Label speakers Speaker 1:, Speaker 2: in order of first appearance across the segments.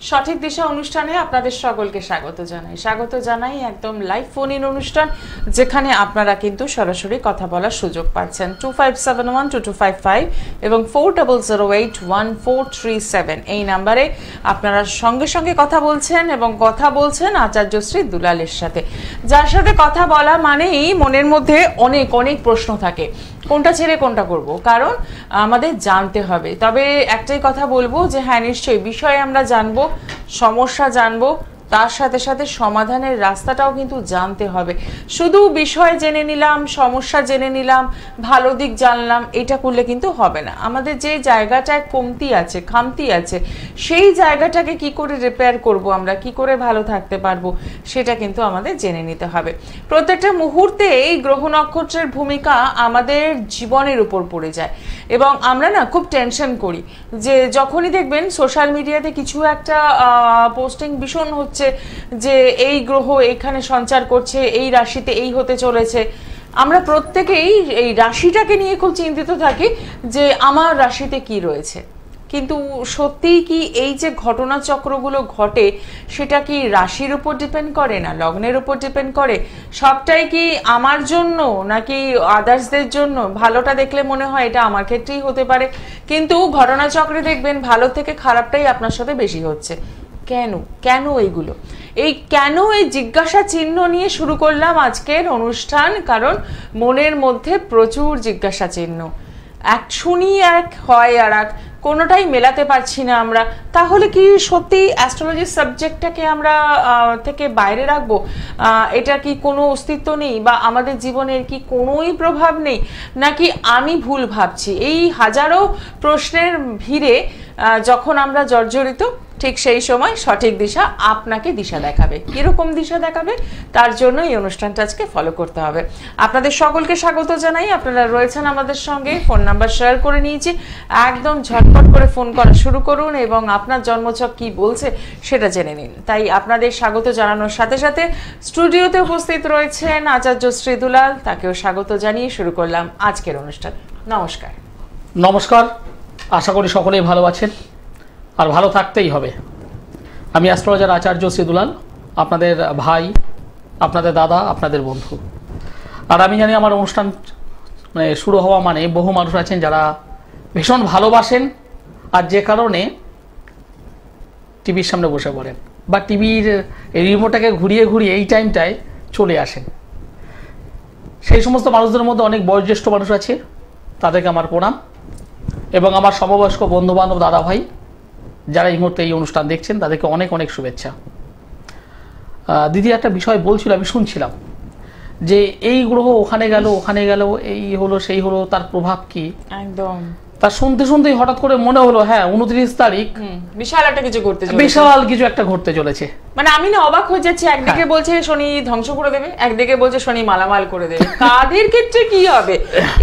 Speaker 1: সঠিক দিশা অনুষ্ঠানে আপনাদের সকলকে স্বাগত জানাই একদম লাইভ ফোন ইন অনুষ্ঠান, যেখানে আপনারা কিন্তু সরাসরি কথা বলার সুযোগ পাচ্ছেন 25712255 এবং 40081437 এই নাম্বারে আপনারা সঙ্গে সঙ্গে কথা বলছেন এবং কথা বলছেন আচার্যশ্রী দুলালের সাথে, যার সাথে কথা বলা মানেই মনের মধ্যে অনেক অনেক প্রশ্ন থাকে, কোনটা ছেড়ে কোনটা করব, কারণ আমাদের জানতে হবে। তবে একটাই কথা বলবো যে হ্যাঁ নিশ্চয়ই বিষয়ে আমরা জানবো, সমস্যা জানবো, তার সাথে সাথে সমাধানের রাস্তাটাও কিন্তু জানতে হবে। শুধু বিষয় জেনে নিলাম, সমস্যা জেনে নিলাম, ভালো দিক জানলাম, এটা করলে কিন্তু হবে না। আমাদের যে জায়গাটায় কমতি আছে, খামতি আছে, সেই জায়গাটাকে কি করে রিপেয়ার করব, আমরা কি করে ভালো থাকতে পারবো, সেটা কিন্তু আমাদের জেনে নিতে হবে। প্রত্যেকটা মুহূর্তে এই গ্রহ নক্ষত্রের ভূমিকা আমাদের জীবনের উপর পড়ে যায় এবং আমরা না খুব টেনশন করি যে যখনই দেখবেন সোশ্যাল মিডিয়াতে কিছু একটা পোস্টিং ভীষণ হচ্ছে যে এই গ্রহ এখানে সঞ্চার করছে, এই রাশিতে এই হতে চলেছে, আমরা প্রত্যেকেই এই রাশিটাকে নিয়ে খুব চিন্তিত থাকি যে আমার রাশিতে কি রয়েছে। কিন্তু সত্যিই কি এই যে ঘটনাচক্রগুলো ঘটে সেটা কি রাশির উপর ডিপেন্ড করে না লগ্নের উপর ডিপেন্ড করে? সবটাই কি আমার জন্য নাকি আদার্সদের জন্য? ভালোটা দেখলে মনে হয় এটা আমার ক্ষেত্রেই হতে পারে, কিন্তু ঘটনাচক্রে দেখবেন ভালো থেকে খারাপটাই আপনার সাথে বেশি হচ্ছে। কেন কেন এইগুলো? এই কেন এই জিজ্ঞাসা চিহ্ন নিয়ে শুরু করলাম আজকের অনুষ্ঠান, কারণ মনের মধ্যে প্রচুর জিজ্ঞাসা চিহ্ন। এক শুনি এক হয় আর এক, কোনোটাই মেলাতে পারছি না আমরা। তাহলে কি সত্যি অ্যাস্ট্রোলজি সাবজেক্টটাকে আমরা থেকে বাইরে রাখবো? এটা কি কোনো অস্তিত্ব নেই বা আমাদের জীবনের কি কোনোই প্রভাব নেই, নাকি আমি ভুল ভাবছি? এই হাজারো প্রশ্নের ভিড়ে যখন আমরা জর্জরিত, ঠিক সেই সময় সঠিক দিশা আপনাকে দিশা দেখাবে। কিরকম দিশা দেখাবে তার জন্য এই অনুষ্ঠানটা আজকে ফলো করতে হবে। আপনাদের সকলকে স্বাগত জানাই। আপনারা রয়েছেন আমাদের সঙ্গে, ফোন নাম্বার শেয়ার করে নিয়েছি, একদম ঝটপট করে ফোন করা শুরু করুন এবং আপনার জন্মছক কি বলছে সেটা জেনে নিন। তাই আপনাদের স্বাগত জানানোর সাথে সাথে স্টুডিওতে উপস্থিত রয়েছেন আচার্যশ্রী দুলাল, তাকেও স্বাগত জানিয়ে শুরু করলাম আজকের অনুষ্ঠান। নমস্কার।
Speaker 2: নমস্কার, আশা করি সকলেই ভালো আছেন আর ভালো থাকতেই হবে। আমি অ্যাস্ট্রোলজার আচার্যশ্রী দুলাল, আপনাদের ভাই, আপনাদের দাদা, আপনাদের বন্ধু। আর আমি জানি আমার অনুষ্ঠান শুরু হওয়া মানে বহু মানুষ আছেন যারা ভীষণ ভালোবাসেন আর যে কারণে টিভির সামনে বসে পড়েন বা টিভির রিমোটটাকে ঘুরিয়ে ঘুরিয়ে এই টাইমটায় চলে আসেন। সেই সমস্ত মানুষদের মধ্যে অনেক বয়োজ্যেষ্ঠ মানুষ আছে, তাদেরকে আমার প্রণাম, এবং আমার সমবয়স্ক বন্ধুবান্ধব, দাদা ভাই যারা এই মুহূর্তে এই অনুষ্ঠান দেখছেন তাদেরকে অনেক অনেক শুভেচ্ছা। দিদি একটা বিষয় বলছিল, আমি শুনছিলাম যে এই গ্রহ ওখানে গেল, এই হলো সেই হলো, তার প্রভাব কি? একদম তা শুনতে শুনতেই হঠাৎ করে মনে হলো হ্যাঁ 29 তারিখ
Speaker 1: বিশাল কিছু একটা ঘটতে চলেছে। মানে আমি না অবাক হয়ে যাচ্ছি, একদিকে বলছে শনি ধ্বংস করে দেবে, একদিকে বলছে শনি মালামাল করে দেবে। কাদের ক্ষেত্রে কি হবে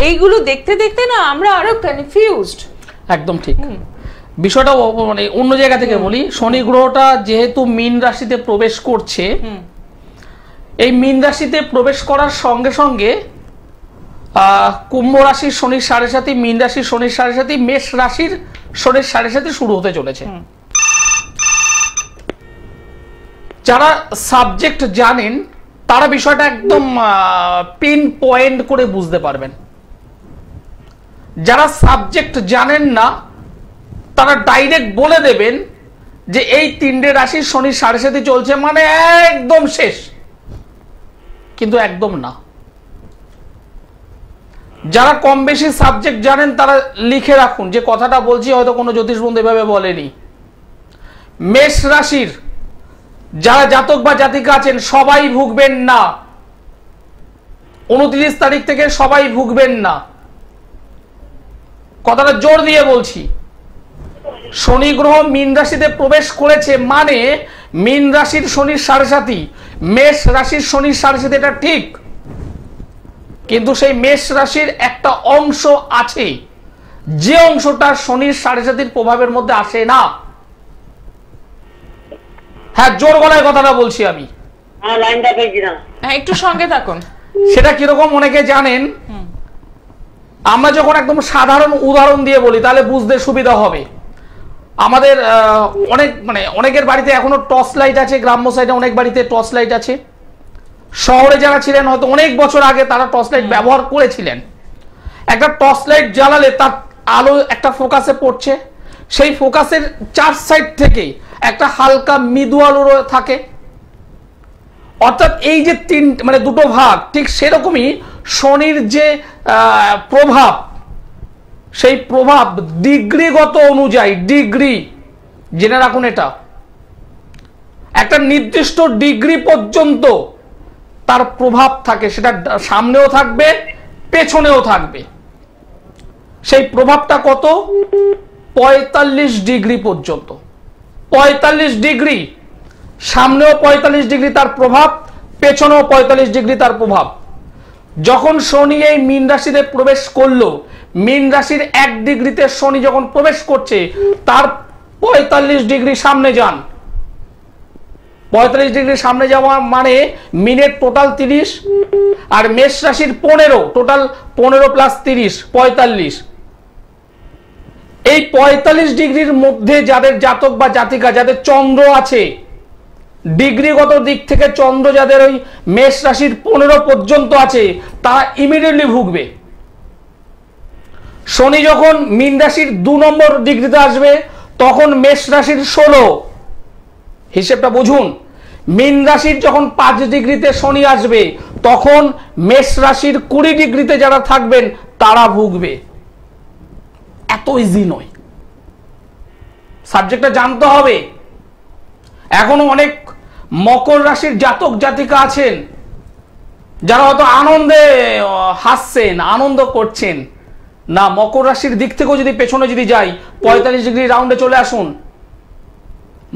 Speaker 1: এইগুলো দেখতে দেখতে না আমরা আরো কনফিউজড।
Speaker 2: একদম ঠিক। বিষয়টা মানে অন্য জায়গা থেকে বলি, শনি গ্রহটা যেহেতু মীন রাশিতে প্রবেশ করছে, এই মীন রাশিতে প্রবেশ করার সঙ্গে সঙ্গে কুম্ভ রাশির শনির 7.5, মীন রাশির শনির 7.5, মেষ রাশির শনির 7.5 শুরু হতে চলেছে। যারা সাবজেক্ট জানেন তারা বিষয়টা একদম পিন পয়েন্ট করে বুঝতে পারবেন। যারা সাবজেক্ট জানেন না তারা ডাইরেক্ট বলে দেবেন যে এই 3টে রাশির শনির 7.5 চলছে মানে একদম শেষ, কিন্তু একদম না। যারা কম বেশি সাবজেক্ট জানেন তারা লিখে রাখুন যে কথাটা বলছি হয়তো কোনো জ্যোতিষ বন্ধু এভাবে বলেনি। মেষ রাশির যারা জাতক বা জাতিকা আছেন সবাই ভুগবেন না, 29 তারিখ থেকে সবাই ভুগবেন না, কথাটা জোর দিয়ে বলছি। শনি গ্রহ মীন রাশিতে প্রবেশ করেছে মানে মীন রাশির শনির 7.5, মেষ রাশির শনির 7.5, এটা ঠিক, কিন্তু সেই মেষ রাশির একটা অংশ আছে যে অংশটা শনির 7.5 প্রভাবের মধ্যে আসে না। হ্যাঁ, জোর গলায় কথাটা বলছি আমি,
Speaker 1: একটু সঙ্গে থাকুন।
Speaker 2: সেটা কিরকম অনেকে জানেন, আমরা যখন একদম সাধারণ উদাহরণ দিয়ে বলি তাহলে বুঝতে সুবিধা হবে। আমাদের অনেকের বাড়িতে এখনো টর্চ লাইট আছে, গ্রাম্য সাইডে অনেক বাড়িতে টর্চ লাইট আছে। শহরে যারা ছিলেন হয়তো অনেক বছর আগে তারা টর্চ লাইট ব্যবহার করেছিলেন। একটা টর্চ লাইট জ্বালালে তার আলো একটা ফোকাসে পড়ছে, সেই ফোকাসের চার সাইড থেকে একটা হালকা মৃদু আলো থাকে। অর্থাৎ এই যে দুটো ভাগ, ঠিক সেরকমই শনির যে প্রভাব, সেই প্রভাব ডিগ্রিগত অনুযায়ী, ডিগ্রি জেনে রাখুন, এটা একটা নির্দিষ্ট ডিগ্রি পর্যন্ত তার প্রভাব থাকে, সেটা সামনেও থাকবে পেছনেও থাকবে। সেই প্রভাবটা কত? 45 ডিগ্রি পর্যন্ত। 45 ডিগ্রি, সামনেও 45 ডিগ্রি তার প্রভাব, পেছনেও 45 ডিগ্রি তার প্রভাব। যখন শনি এই মীন রাশিতে প্রবেশ করলো, মীন রাশির 1 ডিগ্রিতে শনি যখন প্রবেশ করছে, তার 45 ডিগ্রি সামনে যান। 45 ডিগ্রি সামনে যাওয়া মানে মিনের টোটাল 30 আর মেষ রাশির 15, টোটাল 15 প্লাস 30 45। এই 45 ডিগ্রির মধ্যে যাদের জাতক বা জাতিকা, যাদের চন্দ্র আছে, ডিগ্রিগত দিক থেকে চন্দ্র যাদের ওই মেষ রাশির 15 পর্যন্ত আছে, তারা ইমিডিয়েটলি ভুগবে। শনি যখন মীন রাশির 2 নম্বর ডিগ্রিতে আসবে, তখন মেষ রাশির 16, হিসেবটা বুঝুন। মীন রাশির যখন 5 ডিগ্রিতে শনি আসবে, তখন মেষ রাশির 20 ডিগ্রিতে যারা থাকবেন তারা ভুগবে। এত ইজি নয়, সাবজেক্টটা জানতে হবে। এখনো অনেক মকর রাশির জাতক জাতিকা আছেন যারা হয়তো আনন্দে হাসছেন, আনন্দ করছেন না। মকর রাশির দিক থেকেও যদি পেছনে যদি যাই, 45 ডিগ্রি রাউন্ডে চলে আসুন।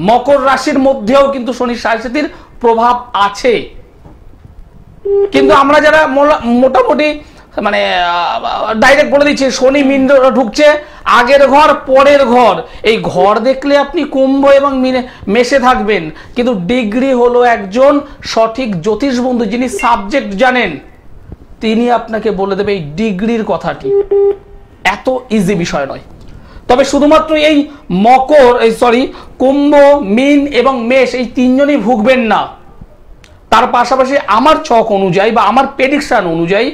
Speaker 2: মকর রাশির মধ্যেও কিন্তু শনির সাড়ে প্রভাব আছে। কিন্তু আমরা যারা মোটামুটি ডাইরেক্ট বলে দিচ্ছি, শনি মীন ঢুকছে, আগের ঘর পরের ঘর, এই ঘর দেখলে আপনি কুম্ভ এবং মেষে থাকবেন। কিন্তু ডিগ্রি হলো একজন সঠিক জ্যোতিষ বন্ধু, যিনি সাবজেক্ট জানেন, তিনি আপনাকে বলে দেবে এই ডিগ্রির কথাটি। এত ইজি বিষয় নয়। তবে শুধুমাত্র এই কুম্ভ, মীন এবং মেষ এই 3 জনই ভুগবেন না। তার পাশাপাশি আমার ছক অনুযায়ী বা আমার প্রেডিকশন অনুযায়ী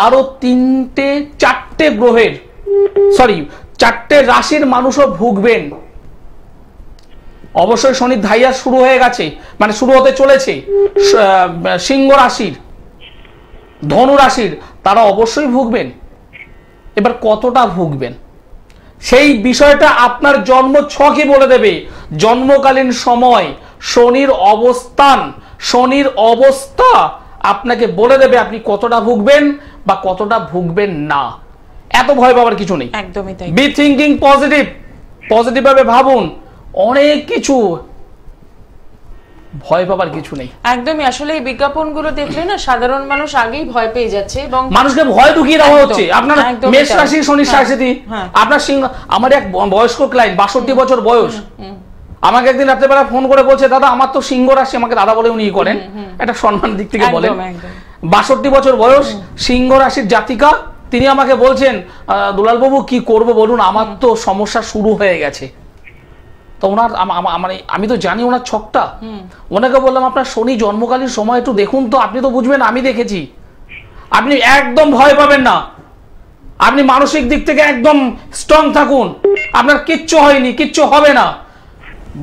Speaker 2: আরো 4টে গ্রহের, 4টে রাশির মানুষও ভুগবেন। অবশ্যই শনির ধাইয়া শুরু হয়ে গেছে, শুরু হতে চলেছে। সিংহ রাশির, ধনু রাশির তারা অবশ্যই ভুগবেন। এবার কতটা ভুগবেন সেই বিষয়টা আপনার জন্ম ছকই বলে দেবে। জন্মকালীন সময় শনির অবস্থান, শনির অবস্থা আপনাকে বলে দেবে আপনি কতটা ভুগবেন বা কতটা ভুগবেন না। এত ভয় পাওয়ার কিছু নেই,
Speaker 1: একদমই তাই।
Speaker 2: বি থিঙ্কিং পজিটিভ, পজিটিভ ভাবে ভাবুন, অনেক কিছু, ভয় পাবার কিছু নেই।
Speaker 1: একদমই। আসলে এই বিজ্ঞাপনগুলো দেখলে না সাধারণ মানুষ আগেই ভয় পেয়ে যাচ্ছে এবং
Speaker 2: মানুষকে ভয় ঢুকিয়ে দেওয়া হচ্ছে। আপনার মেষ রাশি শনির সাড়ে, আপনার সিংহ। আমার এক বয়স্ক ক্লায়েন্ট, 62 বছর বয়স, আমাকে একদিন রাত্রেবেলা ফোন করে বলছে, দাদা আমার তো সিংহ রাশি, আমাকে দাদা বলে উনি করেন, একটা সম্মান দিক থেকে বলেন। 62 বছর বয়স, সিংহ রাশির জাতিকা। তিনি আমাকে বলছেন, দুলাল বাবু কি করব বলুন, আমার তো সমস্যা শুরু হয়ে গেছে। তো ওনার আমি তো জানি ওনার ছকটা। ওনাকে বললাম, আপনার শনি জন্মকালীন সময় একটু দেখুন তো, আপনি তো বুঝবেন, আমি দেখেছি। আপনি একদম ভয় পাবেন না, আপনি মানসিক দিক থেকে একদম স্ট্রং থাকুন, আপনার কিচ্ছু হয়নি, কিচ্ছু হবে না।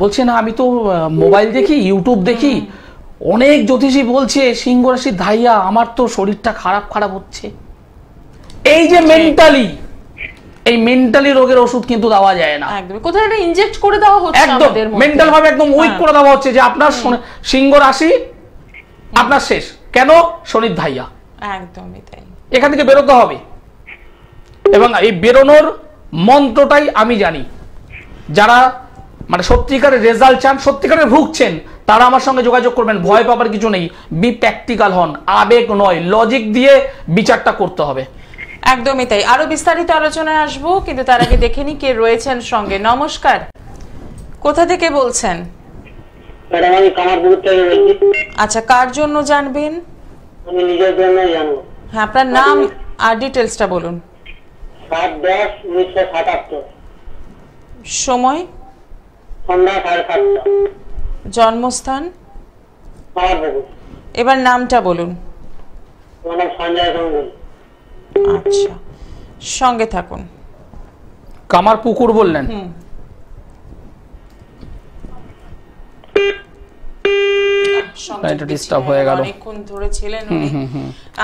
Speaker 2: বলছে না, আমি তো মোবাইল দেখি, ইউটিউব দেখি, অনেক জ্যোতিষী বলছে সিংহ রাশির ধাইয়া, আমার তো শরীরটা খারাপ হচ্ছে। এই যে এই মেন্টালি রোগের ওষুধ কিন্তু দেওয়া যায় না,
Speaker 1: একদম কোথায় এটা ইনজেক্ট করে দেওয়া হচ্ছে,
Speaker 2: একদম মেন্টাল ভাবে একদম উইক করে দেওয়া হচ্ছে যে আপনার সিংহ রাশি, আপনার শেষ। কেন? শনির ধাইয়া।
Speaker 1: একদমই তাই।
Speaker 2: এখান থেকে বেরোতে হবে এবং এই বেরোনোর মন্ত্রটাই আমি জানি। যারা সত্যিকারের রেজাল্ট চান, সত্যিকারের ভুগছেন, তারা আমার সঙ্গে যোগাযোগ করবেন। ভয় পাবার কিছু নেই, বি প্র্যাকটিক্যাল হন, আবেগ নয়, লজিক দিয়ে বিচারটা করতে হবে।
Speaker 1: একদমই তাই। আরো বিস্তারিত আলোচনায় আসবো, কিন্তু তার আগে দেখে নি কে রয়েছেন সঙ্গে। নমস্কার, কোথা থেকে বলছেন?
Speaker 3: আমি কামারপুকুর থেকে বলছি।
Speaker 1: আচ্ছা, কার জন্য জানবেন?
Speaker 3: আমি নিজের জন্য জানবো।
Speaker 1: হ্যাঁ, আপনার নাম আর ডিটেলসটা বলুন।
Speaker 3: 7/10/1977।
Speaker 1: সময়?
Speaker 3: সন্ধ্যা 7:30টা।
Speaker 1: জন্মস্থান?
Speaker 3: কামারপুকুর।
Speaker 1: এবার নামটা বলুন।
Speaker 3: আমার নাম সঞ্জয় গাঙ্গুলি।
Speaker 1: আচ্ছা, সঙ্গে থাকুন।
Speaker 2: কামারপুকুর বললেন? ডিস্টার্ব হয়ে গেল,
Speaker 1: অনেকক্ষণ ধরে ছিলেন উনি।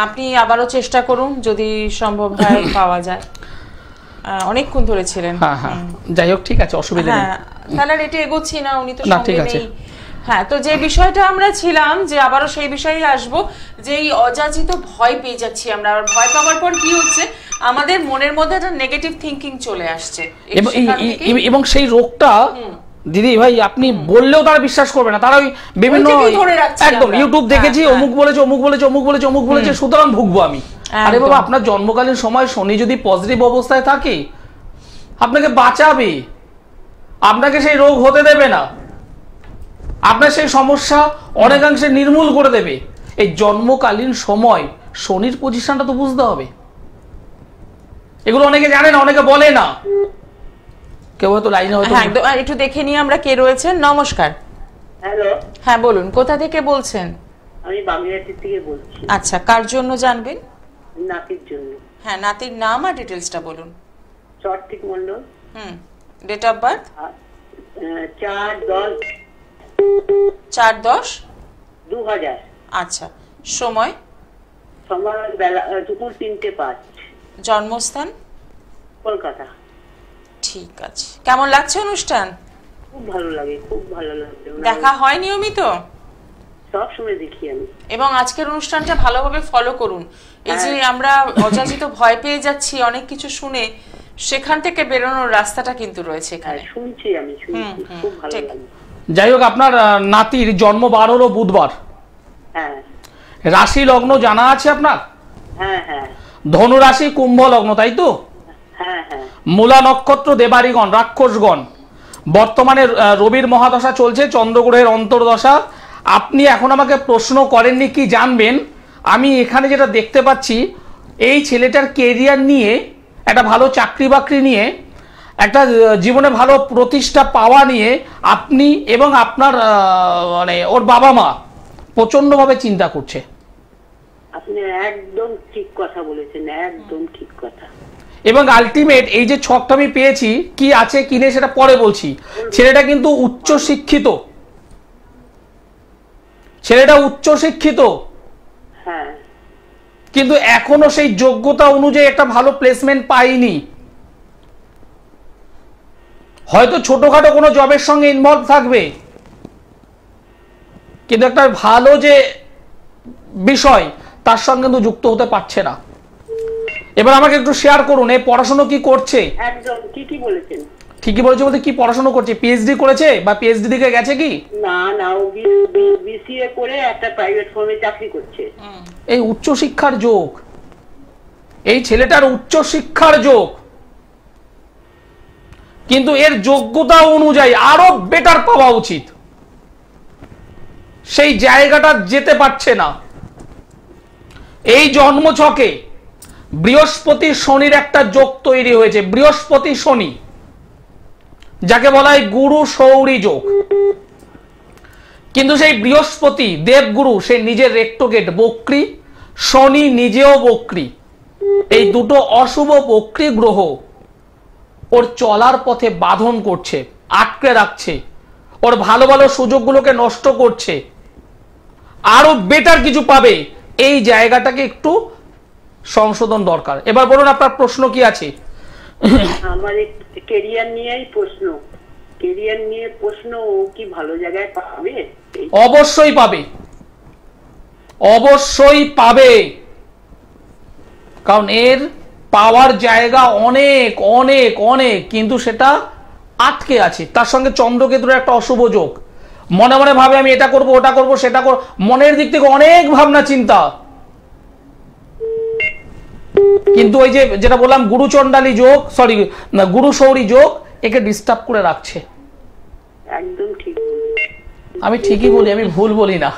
Speaker 1: আপনি আবারও চেষ্টা করুন যদি সম্ভব হয় পাওয়া যায়। অনেকক্ষণ ধরে ছিলেন।
Speaker 2: হ্যাঁ হ্যাঁ, যাই হোক, ঠিক আছে, অসুবিধা নেই।
Speaker 1: তাহলে এটা এগোচ্ছি না, উনি তো
Speaker 2: না,
Speaker 1: সঙ্গে
Speaker 2: ঠিক আছে।
Speaker 1: নেই। হ্যাঁ, তো যে বিষয়টা আমরা ছিলাম, যে আবারও সেই বিষয়ে আসবো, যে এই অযাচিত ভয় পেয়ে যাচ্ছি আমরা। আর ভয় পাওয়ার পর কি হচ্ছে, আমাদের মনের মধ্যে একটা নেগেটিভ থিঙ্কিং চলে আসছে,
Speaker 2: এবং সেই রোগটা দিদি ভাই আপনি বললেও তারা বিশ্বাস করবে না। তারা ওই বিভিন্ন একদম ইউটিউব দেখেছি, অমুক বলেছে, অমুক বলেছে, অমুক বলেছে, অমুক বলেছে, সুতরাং ভুগবো আমি। আরে বাবা, আপনার জন্মকালীন সময় শনি যদি পজিটিভ অবস্থায় থাকে, আপনাকে বাঁচাবে, আপনাকে সেই রোগ হতে দেবে না, আপনার সেই সমস্যা অনেকাংশে নির্মূল করে দেবে। এই জন্মকালীন সময় শনির পজিশনটা তো বুঝতে হবে। এগুলো অনেকে জানে না, অনেকে বলে না, কেউ হয়তো লাইনে হয়তো।
Speaker 1: হ্যাঁ, একটু দেখে নিয়ে আমরা কে রয়েছেন। নমস্কার।
Speaker 3: হ্যালো,
Speaker 1: হ্যাঁ বলুন, কোথা থেকে বলছেন?
Speaker 3: আমি বাগেরহাট থেকে বলছি।
Speaker 1: আচ্ছা, কার জন্য জানবেন?
Speaker 3: নাতির জন্য।
Speaker 1: হ্যাঁ, নাতির নাম আর ডিটেলসটা বলুন।
Speaker 3: Chattik Mondal.
Speaker 1: Date of birth?
Speaker 3: 4/10/2000।
Speaker 1: আচ্ছা, সময়?
Speaker 3: সময় বেলা দুপুর 3:05।
Speaker 1: জন্মস্থান?
Speaker 3: কলকাতা।
Speaker 1: ঠিক আছে। কেমন লাগছে অনুষ্ঠান?
Speaker 3: খুব ভালো লাগে, খুব ভালো লাগছে।
Speaker 1: দেখা হয় নিয়মিত?
Speaker 3: সব সময় দেখি আমি।
Speaker 1: এবং আজকের অনুষ্ঠানটা ভালোভাবে ফলো করুন। এই যে আমরা অযাচিত ভয় পেয়ে যাচ্ছি অনেক কিছু শুনে, সেখান থেকে বেরোনোর রাস্তাটা কিন্তু রয়েছে এখানে।
Speaker 3: শুনছি আমি, শুনছি, খুব ভালো লাগে।
Speaker 2: যাই হোক, আপনার নাতির জন্ম বার হলো বুধবার।
Speaker 3: হ্যাঁ।
Speaker 2: রাশি লগ্ন জানা আছে আপনার?
Speaker 3: হ্যাঁ হ্যাঁ।
Speaker 2: ধনু রাশি, কুম্ভ লগ্ন, তাই তো?
Speaker 3: হ্যাঁ হ্যাঁ।
Speaker 2: মূলা নক্ষত্র, দেবাড়িগণ, রাক্ষসগণ। বর্তমানে রবির মহাদশা চলছে, চন্দ্রগ্রহের অন্তর্দশা। আপনি এখন আমাকে প্রশ্ন করেননি কি জানবেন। আমি এখানে যেটা দেখতে পাচ্ছি, এই ছেলেটার কেরিয়ার নিয়ে, একটা ভালো চাকরি বাকরি নিয়ে, একটা জীবনে ভালো প্রতিষ্ঠা পাওয়া নিয়ে আপনি এবং আপনার মানে ওর বাবা মা প্রচন্ডভাবে চিন্তা করছে।
Speaker 3: আপনি একদম ঠিক কথা বলেছেন, একদম ঠিক কথা।
Speaker 2: এবং আলটিমেট এই যে ছকটা আমি পেয়েছি, কি আছে কি নেই সেটা পরে বলছি। ছেলেটা কিন্তু উচ্চ শিক্ষিত, ছেলেটা উচ্চ শিক্ষিত,
Speaker 3: হ্যাঁ,
Speaker 2: কিন্তু এখনো সেই যোগ্যতা অনুযায়ী একটা ভালো প্লেসমেন্ট পাইনি। হয়তো ছোটখাটো কোনো জবের সঙ্গে ইনভলভ থাকবে, কিন্তু একটা ভালো যে বিষয় তার সঙ্গে কিন্তু যুক্ত হতে পারছে না। এবার আমাকে একটু শেয়ার করুন, এই পড়াশোনা কি করছে?
Speaker 3: একদম ঠিকই বলেছেন।
Speaker 2: ঠিকই বলছে বলতে কি পড়াশোনা করছে? পিএইচডি করেছে বা পিএইচডি দিকে গেছে কি?
Speaker 3: না না, ও বিসিএ করে একটা প্রাইভেট ফার্মে চাকরি করছে।
Speaker 2: এই উচ্চ শিক্ষার যোগ, এই ছেলেটার উচ্চ শিক্ষার যোগ, কিন্তু এর যোগ্যতা অনুযায়ী আরো বেটার পাওয়া উচিত, সেই জায়গাটা যেতে পারছে না। এই জন্মছকে বৃহস্পতি শনির একটা যোগ তৈরি হয়েছে, বৃহস্পতি শনি, যাকে বলা হয় গুরু সৌরী যোগ। কিন্তু সেই বৃহস্পতি দেবগুরু, সে নিজের রেক্টোগেট বক্রী, শনি নিজেও বক্রী। এই দুটো অশুভ বক্রী গ্রহ ওর চলার পথে বাঁধন করছে, আটকে রাখছে, ওর ভালো ভালো সুযোগগুলোকে নষ্ট করছে। আরো বেটার কিছু পাবে, এই জায়গাটাকে একটু সংশোধন দরকার। এবার বলুন আপনার প্রশ্ন কি আছে?
Speaker 3: আমার ক্যারিয়ার নিয়েই প্রশ্ন, ক্যারিয়ার নিয়ে প্রশ্ন। ও কি ভালো জায়গায় পাবে?
Speaker 2: অবশ্যই পাবে, অবশ্যই পাবে, কারণ এর পাওয়ার জায়গা অনেক অনেক অনেক, কিন্তু সেটা আটকে আছে। তার সঙ্গে চন্দ্রকেতুর একটা অশুভ যোগ। মনে মনে ভাবে আমি এটা করব, ওটা করব, সেটা করব, মনের দিক থেকে অনেক ভাবনা চিন্তা, কিন্তু ওই যে যেটা বললাম গুরুচণ্ডালী যোগ, সরি গুরু সৌরী যোগ, একে ডিস্টার্ব করে রাখছে।
Speaker 3: একদম ঠিক।
Speaker 2: আমি ঠিকই বলি, আমি ভুল বলি না।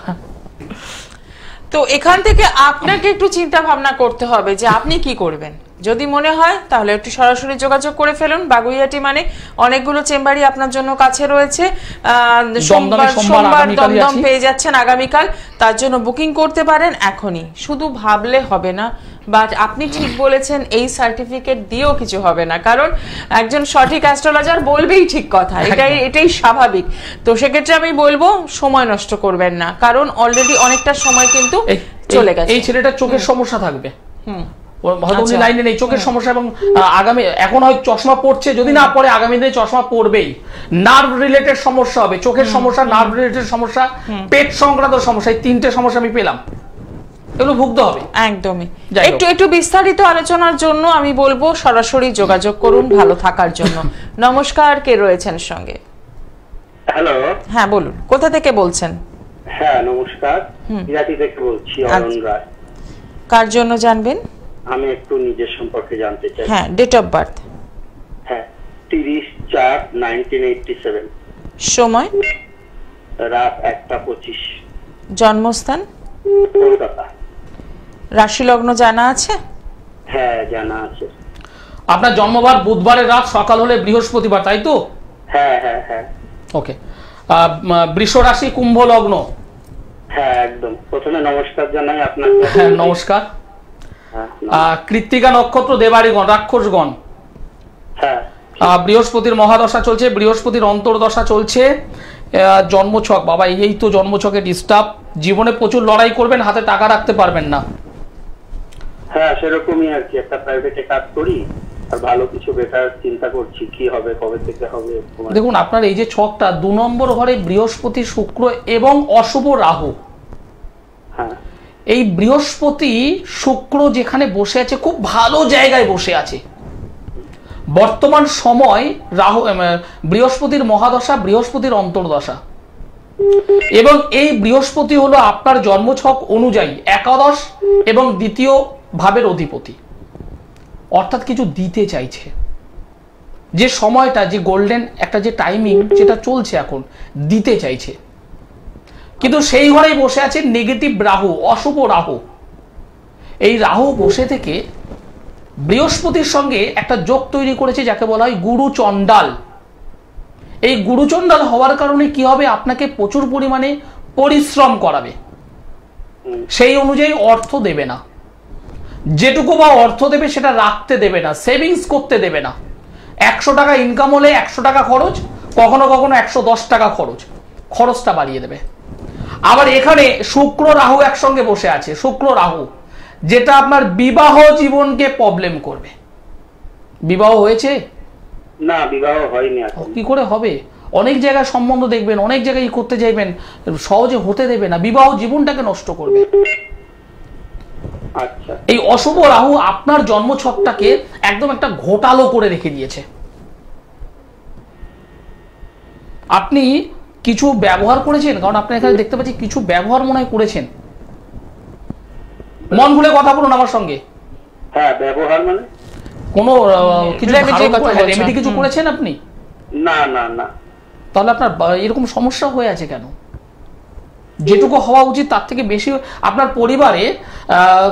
Speaker 1: তো এখান থেকে আপনাকে একটু চিন্তা ভাবনা করতে হবে যে আপনি কি করবেন। যদি মনে হয় তাহলে একটু সরাসরি যোগাযোগ করে ফেলুন। বাগুইয়াটি মানে অনেকগুলো চেম্বারই আপনার জন্য কাছে রয়েছে। সোমবার দমদম পেয়ে যাচ্ছেন আগামীকাল, তার জন্য বুকিং করতে পারেন এখনই। শুধু ভাবলে হবে না, বাট আপনি ঠিক বলেছেন, এই সার্টিফিকেট দিয়েও কিছু হবে না, কারণ একজন সঠিক অ্যাস্ট্রোলজার বলবেই ঠিক কথা, এটাই স্বাভাবিক। তো সেক্ষেত্রে আমি বলবো সময় নষ্ট করবেন না, কারণ অলরেডি অনেকটা সময় কিন্তু চলে গেছে।
Speaker 2: এই ছেলেটার চোখের সমস্যা থাকবে, হয়তো উনি লাইনে নেই, চোখের সমস্যা, এবং আগামী এখন হয়তো চশমা পড়ছে, যদি না পড়ে আগামী দিনে চশমা পড়বেই। নার্ভ রিলেটেড সমস্যা হবে, চোখের সমস্যা, নার্ভ রিলেটেড সমস্যা, পেট সংক্রান্ত সমস্যা, এই 3টে সমস্যা আমি পেলাম, এগুলো ভুগতে হবে।
Speaker 1: একদমই। একটু বিস্তারিত আলোচনার জন্য আমি বলবো সরাসরি যোগাযোগ করুন ভালো থাকার জন্য। নমস্কার, কে রয়েছেন সঙ্গে?
Speaker 3: হ্যালো,
Speaker 1: হ্যাঁ বলুন, কোথা থেকে বলছেন?
Speaker 3: হ্যাঁ নমস্কার, বিরাটি থেকে বলছি, অরুণ রায়।
Speaker 1: কার জন্য জানবেন?
Speaker 3: আমি একটু নিজের সম্পর্কে জানতে চাই।
Speaker 1: হ্যাঁ, ডেট অফ বার্থ।
Speaker 3: হ্যাঁ, 30/4/1987।
Speaker 1: সময়?
Speaker 3: রাত 1টা 25।
Speaker 1: জন্মস্থান?
Speaker 3: কলকাতা।
Speaker 1: রাশি লগ্ন জানা আছে?
Speaker 3: হ্যাঁ জানা আছে।
Speaker 2: আপনার জন্মবার বুধবারের রাত, সকাল হলে বৃহস্পতিবার, তাই তো?
Speaker 3: হ্যাঁ হ্যাঁ হ্যাঁ।
Speaker 2: ওকে। বৃষ রাশি, কুম্ভ লগ্ন।
Speaker 3: হ্যাঁ একদম। প্রথমে নমস্কার জানাই আপনাকে।
Speaker 2: হ্যাঁ নমস্কার। কৃত্তিকা নক্ষত্র, দেবাড়িগণ, রাক্ষসগণ।
Speaker 3: হ্যাঁ।
Speaker 2: বৃহস্পতির মহাদশা চলছে, বৃহস্পতির অন্তর্দশা চলছে। জন্মছক, বাবা এই তো জন্মছকে ডিস্টার্ব। জীবনে প্রচুর লড়াই করবেন, হাতে টাকা রাখতে পারবেন না।
Speaker 3: হ্যাঁ সেরকমই আর কি, একটা প্রাইভেটে কাজ করি, আর ভালো কিছু বেটার চিন্তা করছি, কি হবে, কবে থেকে হবে।
Speaker 2: দেখুন আপনার এই যে ছকটা, 2 নম্বর ঘরে বৃহস্পতি, শুক্র এবং অশুভ রাহু।
Speaker 3: হ্যাঁ।
Speaker 2: এই বৃহস্পতি শুক্র যেখানে বসে আছে, খুব ভালো জায়গায় বসে আছে বর্তমান সময়। রাহু, বৃহস্পতির মহাদশা, বৃহস্পতির অন্তর্দশা, এবং এই বৃহস্পতি হলো আপনার জন্মছক অনুযায়ী একাদশ এবং দ্বিতীয় ভাবের অধিপতি, অর্থাৎ কিছু দিতে চাইছে। যে সময়টা, যে গোল্ডেন একটা যে টাইমিং যেটা চলছে এখন, দিতে চাইছে, কিন্তু সেই ঘরেই বসে আছে নেগেটিভ রাহু, অশুভ রাহু। এই রাহু বসে থেকে বৃহস্পতির সঙ্গে একটা যোগ তৈরি করেছে, যাকে বলা হয় গুরু চণ্ডাল। এই গুরু চণ্ডাল হওয়ার কারণে কি হবে, আপনাকে প্রচুর পরিমাণে পরিশ্রম করাবে, সেই অনুযায়ী অর্থ দেবে না। যেটুকু বা অর্থ দেবে সেটা রাখতে দেবে না, সেভিংস করতে দেবে না। 100 টাকা ইনকাম হলে 100 টাকা খরচ, কখনো কখনো 110 টাকা খরচ, খরচটা বাড়িয়ে দেবে। আবার এখানে শুক্র রাহু একসঙ্গে বসে আছে, শুক্র রাহু, যেটা আপনার বিবাহ জীবনকে প্রবলেম করবে। বিবাহ হয়েছে?
Speaker 3: না, বিবাহ হয়নি।
Speaker 2: কি করে হবে? অনেক জায়গায় সম্বন্ধ দেখবেন, অনেক জায়গায় করতে চাইবেন, সহজে হতে দেবে না, বিবাহ জীবনটাকে নষ্ট করবে।
Speaker 3: আচ্ছা।
Speaker 2: এই অশুভ রাহু আপনার জন্মছকটাকে একদম একটা ঘোটালো করে রেখে দিয়েছে। আপনি কিছু ব্যবহার করেছেন, কারণ আপনি এখানে দেখতে পাচ্ছি কিছু ব্যবহার মনে হয় করেছেন। মন খুলে কথা বলুন আমার সঙ্গে।
Speaker 3: হ্যাঁ, ব্যবহার মানে
Speaker 2: কোনো কিছু রেমেডি কিছু করেছেন আপনি?
Speaker 3: না না না।
Speaker 2: তাহলে আপনার এরকম সমস্যা হয়ে আছে কেন? যেটুকু হওয়া উচিত তার থেকে বেশি। আপনার পরিবারে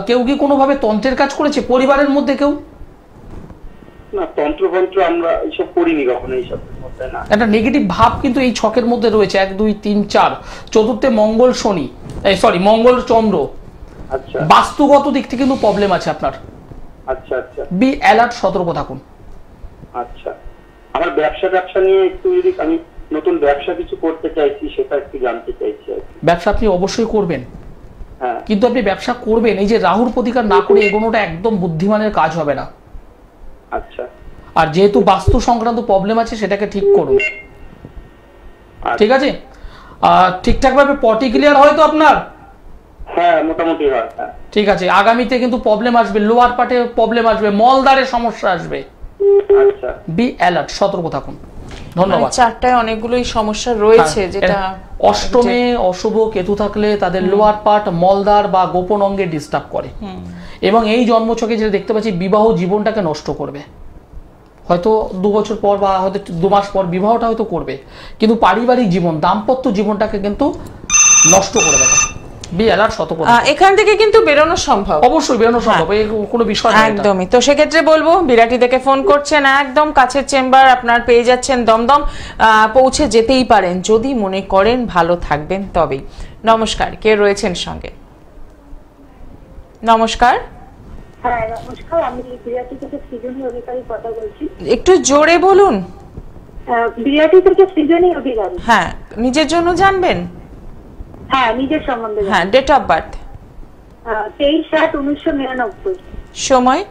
Speaker 2: কেউ কি কোনোভাবে তন্ত্রের কাজ করেছে পরিবারের মধ্যে কেউ?
Speaker 3: না, তন্ত্র আমরা এইসব করিনি কখনো, এইসব মধ্যে না।
Speaker 2: একটা নেগেটিভ ভাব কিন্তু এই ছকের মধ্যে রয়েছে, 1 2 3 4, চতুর্থে মঙ্গল শনি, মঙ্গল চন্দ্র।
Speaker 3: আচ্ছা।
Speaker 2: বাস্তুগত দিক থেকে কিন্তু প্রবলেম আছে আপনার।
Speaker 3: আচ্ছা আচ্ছা।
Speaker 2: বি অ্যালার্ট, সতর্ক থাকুন।
Speaker 3: আচ্ছা। আমার ব্যবসা নিয়ে একটু, যদি আমি নতুন ব্যবসা কিছু করতে চাইছি, সেটা একটু জানতে চাইছি।
Speaker 2: ব্যবসা আপনি অবশ্যই করবেন,
Speaker 3: হ্যাঁ,
Speaker 2: কিন্তু আপনি ব্যবসা করবেন, এই যে রাহুর প্রতিকার না করে এগোনোটা একদম বুদ্ধিমানের কাজ হবে না।
Speaker 3: আচ্ছা।
Speaker 2: আর যেহেতু বাস্তু সংক্রান্ত প্রবলেম আছে, সেটাকে ঠিক করুন। ঠিক আছে? ঠিকঠাক ভাবে পটি ক্লিয়ার হয় তো আপনার?
Speaker 3: হ্যাঁ, মোটামুটি হয়।
Speaker 2: ঠিক আছে। আগামীতে কিন্তু প্রবলেম আসবে, লোয়ার পার্টে প্রবলেম আসবে, মলদারে সমস্যা আসবে।
Speaker 3: আচ্ছা।
Speaker 2: বি অ্যালার্ট, সতর্ক থাকুন। ধন্যবাদ।
Speaker 1: 4টায় অনেকগুলোই সমস্যা রয়েছে, যেটা
Speaker 2: অষ্টমে অশুভ কেতু থাকলে তাদের লোয়ার পার্ট, মলদার বা গোপন অঙ্গে ডিস্টার্ব করে, এবং এই জন্মছকে যেটা দেখতে পাচ্ছি বিবাহ জীবনটাকে নষ্ট করবে। হয়তো 2 বছর পর বা হয়তো 2 মাস পর বিবাহটা হয়তো করবে, কিন্তু পারিবারিক জীবন, দাম্পত্য জীবনটাকে কিন্তু নষ্ট করে দেবে। বিয়ালার শতপথ
Speaker 1: এখান থেকে কিন্তু বেরোনো সম্ভব,
Speaker 2: অবশ্যই বেরোনো সম্ভব, এই কোনো বিষয় না।
Speaker 1: একদমই। তো সেক্ষেত্রে বলবো, বিরাটি থেকে ফোন করছেন, একদম কাছের চেম্বার আপনার পেয়ে যাচ্ছেন, দমদম পৌঁছে যেতেই পারেন যদি মনে করেন ভালো থাকবেন তবেই। নমস্কার, কে রয়েছেন সঙ্গে? নমস্কার।
Speaker 4: হ্যাঁ নমস্কার, আমি বিরাটি থেকে সৃজনী অধিকারী কথা বলছি।
Speaker 1: একটু জোরে বলুন।
Speaker 4: বিরাটি থেকে সৃজনী অধিকারী।
Speaker 1: হ্যাঁ, নিজের জন্য জানবেন?
Speaker 4: হ্যাঁ, নিজের সম্বন্ধে।
Speaker 1: হ্যাঁ, ডেট অফ বার্থ?
Speaker 4: 23/8/1999।
Speaker 1: সময়?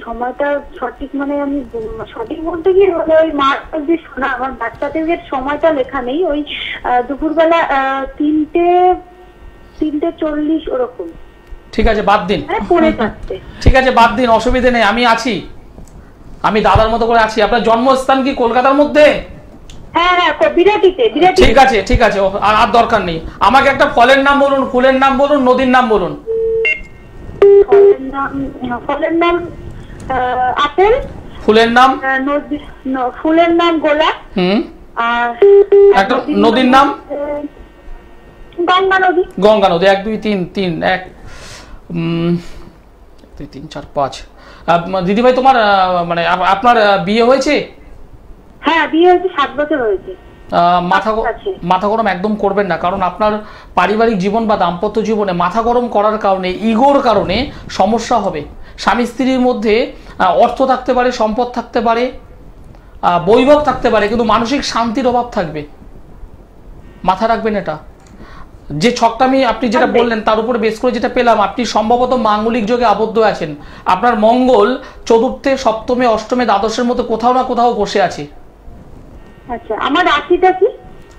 Speaker 4: সময়টা সঠিক মানে আমি সঠিক বলতে গিয়ে ওই মার্চ অব্দি শোনা, আমার বাচ্চাদের সময়টা লেখা নেই। ওই দুপুরবেলা 3:40 ওরকম।
Speaker 2: ঠিক আছে, বাদ দিন।
Speaker 4: ঠিক
Speaker 2: আছে, বাদ দিন, অসুবিধে নেই, আমি আছি, আমি দাদার মতো করে আছি। আপনার জন্মস্থান কি কলকাতার মধ্যে?
Speaker 4: হ্যাঁ হ্যাঁ, বিরাটিতে।
Speaker 2: ঠিক আছে, ঠিক আছে, আর দরকার নেই। আমাকে একটা ফলের নাম বলুন, ফুলের নাম বলুন, নদীর নাম বলুন।
Speaker 4: ফলের নাম আপেল।
Speaker 2: ফুলের নাম?
Speaker 4: ফুলের নাম গোলাপ। আর
Speaker 2: একটা নদীর নাম?
Speaker 4: গঙ্গা নদী।
Speaker 2: গঙ্গা নদী। 1 2 3 3 1 2 3 4 5। দিদি ভাই, তোমার মানে আপনার বিয়ে হয়েছে?
Speaker 4: হ্যাঁ, বিয়ে হয়েছে, 7 বছর হয়েছে।
Speaker 2: মাথা গরম একদম করবেন না, কারণ আপনার পারিবারিক জীবন বা দাম্পত্য জীবনে মাথা গরম করার কারণে, ইগোর কারণে সমস্যা হবে। স্বামী স্ত্রীর মধ্যে অর্থ থাকতে পারে, সম্পদ থাকতে পারে, বৈভব থাকতে পারে, কিন্তু মানসিক শান্তির অভাব থাকবে। মাথা রাখবেন এটা। যে ছকটা আপনি যেটা বললেন তার উপরে বেস করে যেটা পেলাম, আপনি সম্ভবত মাঙ্গলিক যোগে আবদ্ধ আছেন। আপনার মঙ্গল চতুর্থে, সপ্তমে, অষ্টমে, দ্বাদশের মধ্যে কোথাও না কোথাও বসে আছে।
Speaker 4: আচ্ছা, আমার রাশিটা কি?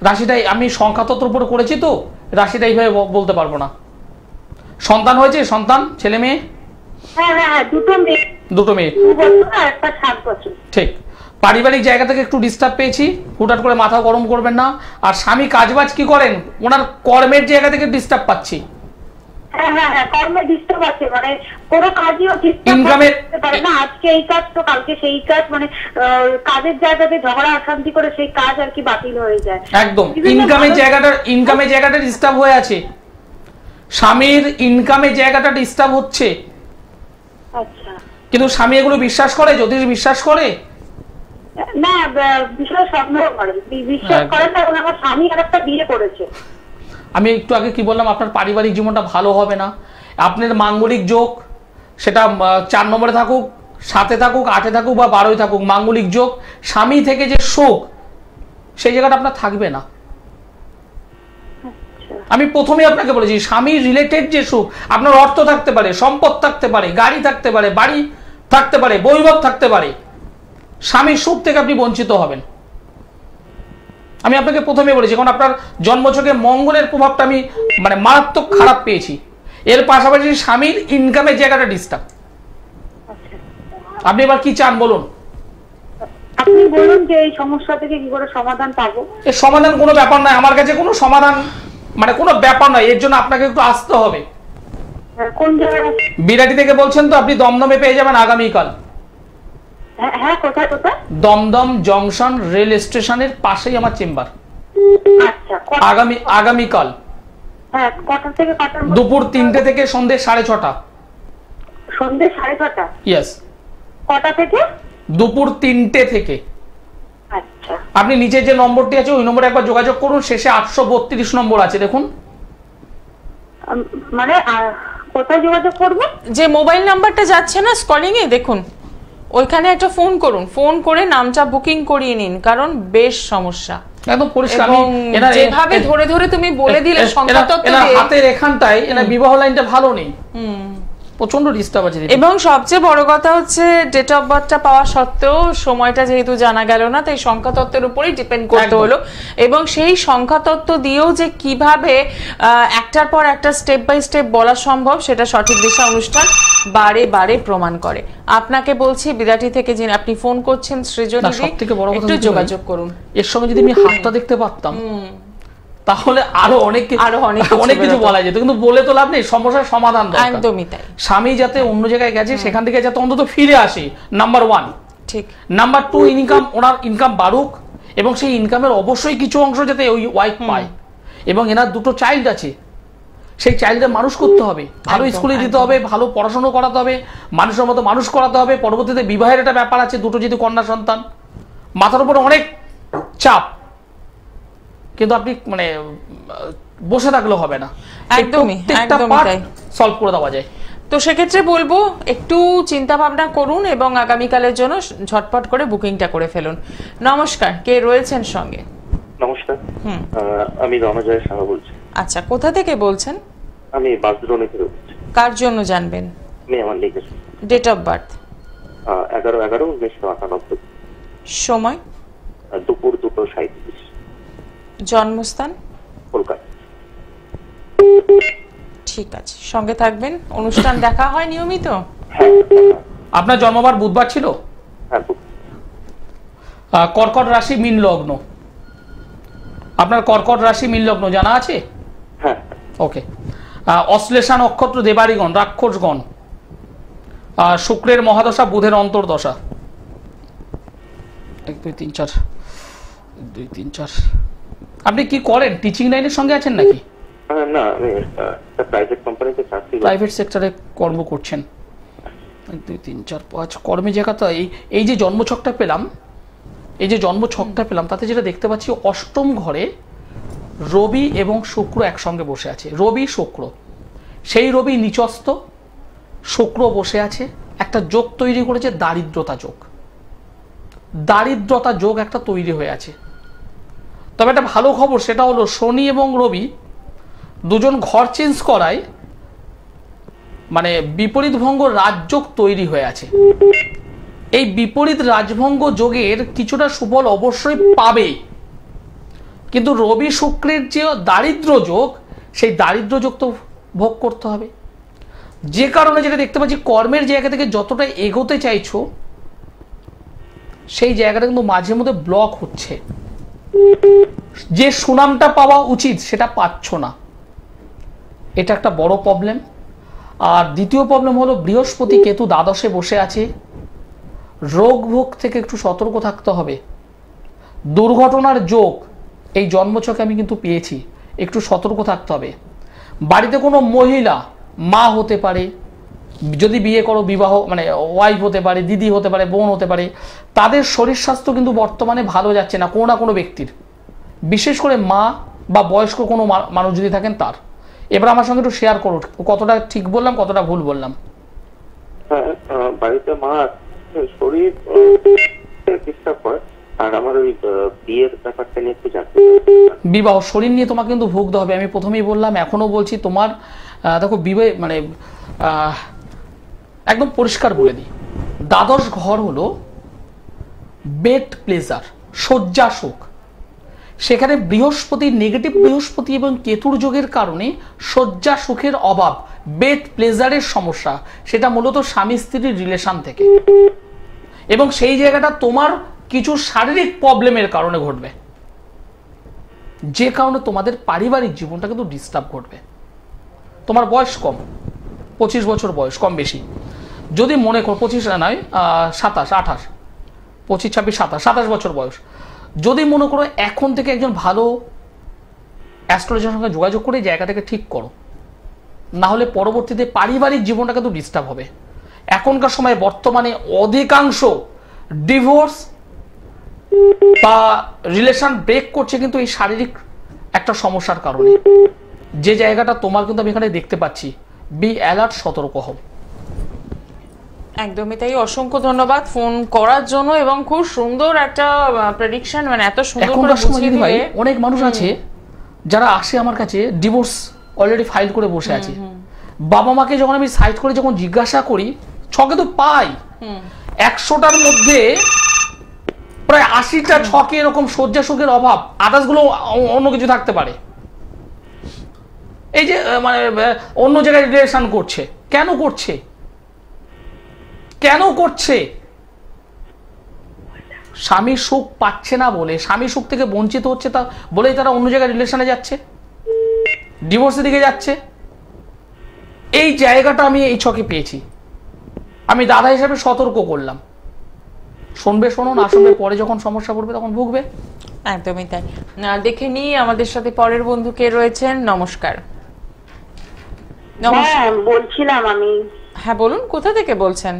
Speaker 2: রাশিটাই আমি সংখ্যাতত্ত্বের উপর করেছি, তো রাশিটা এইভাবে বলতে পারবো না। সন্তান হয়েছে? সন্তান, ছেলে মেয়ে?
Speaker 4: হ্যাঁ হ্যাঁ, দুটো মেয়ে।
Speaker 2: 2 মেয়ে।
Speaker 4: 2 বছর আর একটা 7 বছর।
Speaker 2: ঠিক। পারিবারিক জায়গা থেকে একটু ডিস্টার্ব পেয়েছি, হুটহাট করে মাথা গরম করবেন না। আর স্বামী কাজবাজ কি করেন? ওনার কর্মের জায়গা থেকে ডিস্টার্ব পাচ্ছি।
Speaker 4: হ্যাঁ হ্যাঁ হ্যাঁ, কর্মে ডিস্টার্ব আছে, মানে কোনো কাজইও
Speaker 2: ইনকামের
Speaker 4: পারে না। আজকে এই কাজ তো কালকে সেই কাজ, মানে কাজের জায়গাতে ঝগড়া অশান্তি করে সেই কাজ আর কি বাতিল হয়ে যায়।
Speaker 2: একদম ইনকামের জায়গাটা ডিস্টার্ব হয়ে আছে। স্বামীর ইনকামের জায়গাটা ডিস্টার্ব হচ্ছে।
Speaker 4: আচ্ছা,
Speaker 2: কিন্তু স্বামী এগুলো বিশ্বাস করে? জ্যোতিষ বিশ্বাস করে
Speaker 4: না? বিষয় সন্দেহ করে, বিশ্বাস করে না। এবং আমার স্বামী আর একটা বিয়ে করেছে।
Speaker 2: আমি একটু আগে কি বললাম, আপনার পারিবারিক জীবনটা ভালো হবে না। আপনার মাঙ্গলিক যোগ, সেটা 4 নম্বরে থাকুক, 7-এ থাকুক, 8-এ থাকুক বা 12-এ থাকুক, মাঙ্গলিক যোগ, স্বামী থেকে যে সুখ, সেই জায়গাটা আপনার থাকবে না। আমি প্রথমে আপনাকে বলেছি, স্বামী রিলেটেড যে সুখ, আপনার অর্থ থাকতে পারে, সম্পদ থাকতে পারে, গাড়ি থাকতে পারে, বাড়ি থাকতে পারে, বৈভব থাকতে পারে, স্বামীর সুখ থেকে আপনি বঞ্চিত হবেন। আমি আপনাকে প্রথমে বলেছি, কারণ আপনার জন্মছকে মঙ্গলের প্রভাবটা আমি মানে মারাত্মক খারাপ পেয়েছি। এর পাশাপাশি স্বামীর ইনকামের জায়গাটা ডিস্টার্ব। আপনি এবার কি চান বলুন?
Speaker 4: আপনি বলুন যে এই সমস্যা থেকে কি করে সমাধান পাবো।
Speaker 2: এর সমাধান কোনো ব্যাপার নয়, আমার কাছে কোনো সমাধান মানে কোনো ব্যাপার নয়। এর জন্য আপনাকে একটু আসতে হবে।
Speaker 4: কোন জায়গায়?
Speaker 2: বিরাটি থেকে বলছেন তো? আপনি দমদমে পেয়ে যাবেন আগামীকাল।
Speaker 4: হ্যাঁ, কোথায় কোথায়?
Speaker 2: দমদম জংশন রেল স্টেশনের পাশেই আমার চেম্বার।
Speaker 4: আচ্ছা,
Speaker 2: আগামীকাল।
Speaker 4: হ্যাঁ, কটা থেকে কটা?
Speaker 2: দুপুর 3টে থেকে সন্ধ্যে 6:30।
Speaker 4: সন্ধ্যে 6:30?
Speaker 2: ইয়েস।
Speaker 4: কটা থেকে?
Speaker 2: দুপুর 3টে থেকে।
Speaker 4: আচ্ছা,
Speaker 2: আপনি নিচের যে নম্বরটি আছে ওই নম্বরে একবার যোগাযোগ করুন, শেষে 832 নম্বর আছে, দেখুন।
Speaker 4: মানে কোথায় যোগাযোগ করব?
Speaker 1: যে মোবাইল নাম্বারটা যাচ্ছে না স্কলিং এ, দেখুন ওইখানে একটা ফোন করুন, ফোন করে নামটা বুকিং করিয়ে নিন, কারণ বেশ সমস্যা।
Speaker 2: একদম পরিষ্কার।
Speaker 1: যেভাবে ধরে ধরে তুমি বলে দিলে সংখ্যাতত্ত্ব দিয়ে,
Speaker 2: হাতের এখানটায় এনা বিবাহ লাইনটা ভালো নেই, প্রচন্ড ডিস্টার্ব আছে।
Speaker 1: এবং সবচেয়ে বড় কথা হচ্ছে ডেট অফ বার্থটা পাওয়া সত্ত্বেও সময়টা যেহেতু জানা গেল না, তাই সংখ্যাতত্ত্বের উপরেই ডিপেন্ড করতে হলো। এবং সেই সংখ্যাতত্ত্ব দিয়েও যে কিভাবে একটার পর একটা স্টেপ বাই স্টেপ বলা সম্ভব, সেটা সঠিক দিশা অনুষ্ঠান বারে বারে প্রমাণ করে। আপনাকে বলছি, বিরাটি থেকে যিনি আপনি ফোন করছেন সৃজনী, একটু যোগাযোগ করুন।
Speaker 2: এর সঙ্গে যদি আমি হাতটা দেখতে পারতাম তাহলে আরো অনেক কিছু বলা যেত, কিন্তু বলে তো লাভ নেই, সমস্যার সমাধান দরকার।
Speaker 1: একদমই তাই।
Speaker 2: স্বামী যাতে অন্য জায়গায় গেছে সেখান থেকে যাতে অন্তত ফিরে আসে, নাম্বার 1।
Speaker 1: ঠিক।
Speaker 2: নাম্বার 2, ইনকাম, ওনার ইনকাম বাড়ুক এবং সেই ইনকামের অবশ্যই কিছু অংশ যাতে ওই ওয়াইফ পায়, এবং এনার দুটো চাইল্ড আছে, সেই চাইল্ডের মানুষ করতে হবে, ভালো স্কুলে দিতে হবে, ভালো পড়াশোনা করাতে হবে, মানুষের মতো মানুষ করাতে হবে, পরবর্তীতে বিবাহের একটা ব্যাপার আছে, দুটো যেহেতু কন্যা সন্তান, মাথার উপরে অনেক চাপ। কিন্তু আপনি মানে বসে থাকলেও হবে না,
Speaker 1: একদমই তাই
Speaker 2: সলভ করে দেওয়া যায়।
Speaker 1: তো সেক্ষেত্রে বলবো একটু চিন্তা ভাবনা করুন এবং আগামীকালের জন্য ঝটপট করে বুকিংটা করে ফেলুন। নমস্কার, কে রয়েছেন সঙ্গে?
Speaker 3: নমস্কার, আমি রণজয় সাহা বলছি।
Speaker 1: আচ্ছা, কোথা থেকে বলছেন?
Speaker 3: আমি বাসদ্রোণী থেকে বলছি।
Speaker 1: কার জন্য জানবেন?
Speaker 3: আমি আমার লিখেছি।
Speaker 1: Date of birth?
Speaker 3: 11/11/1998।
Speaker 1: সময়?
Speaker 3: দুপুর 2:37।
Speaker 1: জন্মস্থান?
Speaker 3: কলকাতা।
Speaker 1: ঠিক আছে, সঙ্গে থাকবেন। অনুষ্ঠান দেখা হয় নিয়মিত?
Speaker 2: আপনার জন্মবার বুধবার ছিল?
Speaker 3: হ্যাঁ।
Speaker 2: কর্কট রাশি মীন লগ্ন, আপনার কর্কট রাশি মীন লগ্ন জানা আছে?
Speaker 3: হ্যাঁ।
Speaker 2: ওকে। অশ্লেষা নক্ষত্র, দেবাড়িগণ, রাক্ষসগণ, শুক্রের মহাদশা, বুধের অন্তর্দশা। 1 2 3 4 1 2 3 4। আপনি কি করেন? টিচিং লাইনের সঙ্গে আছেন নাকি?
Speaker 3: না, আমি একটা প্রাইভেট কোম্পানিতে চাকরি করি।
Speaker 2: প্রাইভেট সেক্টরে কর্ম করছেন। 1 2 3 4 5 কর্মের জায়গাটা এই যে জন্মছকটা পেলাম, এই যে জন্মছকটা পেলাম তাতে যেটা দেখতে পাচ্ছি, অষ্টম ঘরে রবি এবং শুক্র একসঙ্গে বসে আছে। রবি শুক্র, সেই রবি নিচস্থ, শুক্র বসে আছে, একটা যোগ তৈরি করেছে, দারিদ্রতা যোগ। দারিদ্রতা যোগ একটা তৈরি হয়ে আছে। তবে একটা ভালো খবর, সেটা হলো শনি এবং রবি দুজন ঘর চেঞ্জ করায় মানে বিপরীত ভঙ্গ রাজযোগ তৈরি হয়ে আছে। এই বিপরীত রাজভঙ্গ যোগের কিছুটা সুফল অবশ্যই পাবে, কিন্তু রবি শুক্রের যে দারিদ্র যোগ, সেই দারিদ্র যোগ তো ভোগ করতে হবে। যে কারণে যেটা দেখতে পাচ্ছি, কর্মের জায়গা থেকে যতটা এগোতে চাইছো সেই জায়গাটা কিন্তু মাঝে মধ্যে ব্লক হচ্ছে। যে সুনামটা পাওয়া উচিত সেটা পাচ্ছ না, এটা একটা বড় প্রবলেম। আর দ্বিতীয় প্রবলেম হলো বৃহস্পতি কেতু দ্বাদশে বসে আছে, রোগ ভোগ থেকে একটু সতর্ক থাকতে হবে। দুর্ঘটনার যোগ এই জন্মছকে আমি কিন্তু পেয়েছি, একটু সতর্ক থাকতে হবে। বাড়িতে কোনো মহিলা, মা হতে পারে, যদি বিয়ে করো বিবাহ মানে ওয়াইফ হতে পারে, দিদি হতে পারে, বোন হতে পারে, তাদের শরীর স্বাস্থ্য কিন্তু বর্তমানে ভালো যাচ্ছে না কোনো না কোনো ব্যক্তির, বিশেষ করে মা বা বয়স্ক কোনো মানুষ যদি থাকেন তার। এবার আমার সঙ্গে একটু শেয়ার করো, কতটা ঠিক বললাম কতটা ভুল বললাম।
Speaker 3: হ্যাঁ, বাড়িতে মা শরীর ডিস্টার্ব হয়, আর আমার ওই বিয়ের ব্যাপারটা নিয়ে একটু জানতে।
Speaker 2: বিবাহ শরীর নিয়ে তোমাকে কিন্তু ভুগতে হবে, আমি প্রথমেই বললাম, এখনো বলছি। তোমার দেখো বিবাহ মানে একদম পরিষ্কার বলে দিই, দ্বাদশ ঘর হলো বেড প্লেজার, শয্যা সুখ। সেখানে বৃহস্পতি, নেগেটিভ বৃহস্পতি এবং কেতুর যোগের কারণে শয্যা সুখের অভাব, বেড প্লেজারের সমস্যা, সেটা মূলত স্বামী স্ত্রীর রিলেশন থেকে, এবং সেই জায়গাটা তোমার কিছু শারীরিক প্রবলেমের কারণে ঘটবে, যে কারণে তোমাদের পারিবারিক জীবনটা কিন্তু ডিস্টার্ব ঘটবে। তোমার বয়স কম, 25 বছর বয়স, কম বেশি যদি মনে করো, 25 নয় 27 28 25 26 27 বছর বয়স, যদি মনে করো এখন থেকে একজন ভালো অ্যাস্ট্রোলজারের সঙ্গে যোগাযোগ করে জায়গাটাকে ঠিক করো, না হলে পরবর্তীতে পারিবারিক জীবনটা কিন্তু ডিস্টার্ব হবে। এখনকার সময় বর্তমানে অধিকাংশ ডিভোর্স বা রিলেশন ব্রেক করছে কিন্তু এই শারীরিক একটা সমস্যার কারণে, যে জায়গাটা তোমার কিন্তু আমি এখানে দেখতে পাচ্ছি। বি অ্যালার্ট, সতর্ক হও।
Speaker 1: একদমই তাই, অসংখ্য ধন্যবাদ ফোন করার জন্য এবং খুব সুন্দর একটা প্রেডিকশন, মানে এত সুন্দর করে বুঝিয়ে দিলে।
Speaker 2: অনেক মানুষ আছে যারা আসে আমার কাছে, ডিভোর্স অলরেডি ফাইল করে বসে আছে। বাবা মাকে যখন আমি সাইড করে যখন জিজ্ঞাসা করি, ছকে তো পাই 100টার মধ্যে প্রায় 80টা ছকে এরকম শয্যা সুখের অভাব, আদার্স গুলো অন্য কিছু থাকতে পারে। এই যে মানে অন্য জায়গায় রিলেশন করছে, কেন করছে? কেন করছে? স্বামী সুখ পাচ্ছে না বলে, স্বামী সুখ থেকে বঞ্চিত হচ্ছে তা বলেই তারা অন্য জায়গায় রিলেশনে যাচ্ছে, ডিভোর্সের দিকে যাচ্ছে। এই জায়গাটা আমি এই ছকে পেয়েছি, আমি দাদা হিসাবে সতর্ক করলাম। শুনবে শোনো, না শুনবে পরে যখন সমস্যা পড়বে তখন ভুগবে।
Speaker 1: একদমই তাই। দেখে নিই আমাদের সাথে পরের বন্ধু কে রয়েছেন। নমস্কার।
Speaker 4: হ্যাঁ বলছিলাম আমি।
Speaker 1: হ্যাঁ বলুন, কোথা থেকে বলছেন?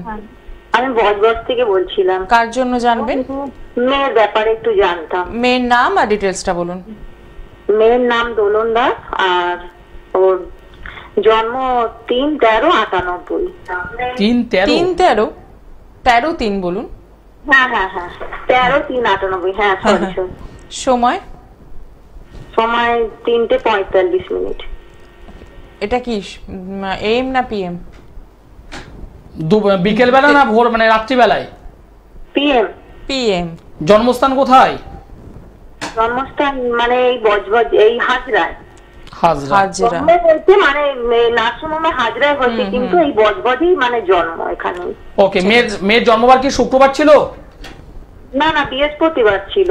Speaker 4: আমি বজবজ থেকে বলছিলাম।
Speaker 1: কার জন্য জানবেন?
Speaker 4: মেয়ের ব্যাপারে একটু জানতাম।
Speaker 1: মেয়ের নাম আর ডিটেলসটা বলুন।
Speaker 4: মেয়ের নাম দোলন দাস, আর ওর জন্ম 3/13/98।
Speaker 2: 3/13
Speaker 1: 13 বলুন।
Speaker 4: হ্যাঁ হ্যাঁ হ্যাঁ 13/3/98। হ্যাঁ সরি।
Speaker 1: সময়?
Speaker 4: সময় 3:45।
Speaker 1: এটা কি এম না পিএম?
Speaker 2: বিকেল বেলা না ভোর মানে রাত্রি বেলায়?
Speaker 4: পিএম।
Speaker 1: পিএম।
Speaker 2: জন্মস্থান কোথায়?
Speaker 4: জন্মস্থান মানে এই বজবজ, এই হাজরায়।
Speaker 1: হাজরা
Speaker 4: বলতে মানে নার্সিংহোমে হাজরায় হয়েছে, কিন্তু এই বজবজই মানে জন্ম এখানে।
Speaker 2: ওকে, মেয়ের জন্মবার কি শুক্রবার ছিল?
Speaker 4: না না বৃহস্পতিবার ছিল।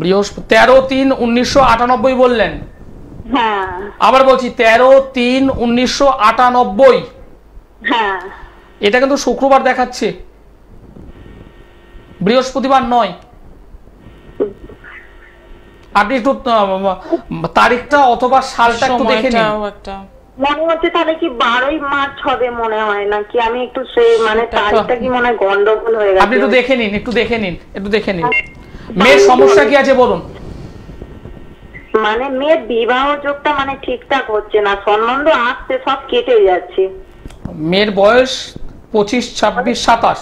Speaker 2: বৃহস্পতি 13/3/1998 বললেন?
Speaker 4: হ্যাঁ।
Speaker 2: আবার বলছি 13/3/1998।
Speaker 4: হ্যাঁ
Speaker 2: এটা কিন্তু শুক্রবার দেখাচ্ছে, বৃহস্পতিবার নয়। আপনি একটু তারিখটা অথবা সালটা একটু দেখে নিন।
Speaker 4: মনে হচ্ছে তাহলে কি 12ই মার্চ হবে মনে হয় নাকি, আমি একটু সেই মানে তারিখটা কি মনে হয় গন্ডগোল হয়ে গেছে।
Speaker 2: আপনি একটু দেখে নিন। মেয়ের সমস্যা কি আছে বলুন?
Speaker 4: মানে মেয়ের বিবাহ যোগটা মানে ঠিকঠাক হচ্ছে না, সম্বন্ধ আসছে সব কেটে যাচ্ছে।
Speaker 2: মেয়ের বয়স 25, 26, 27।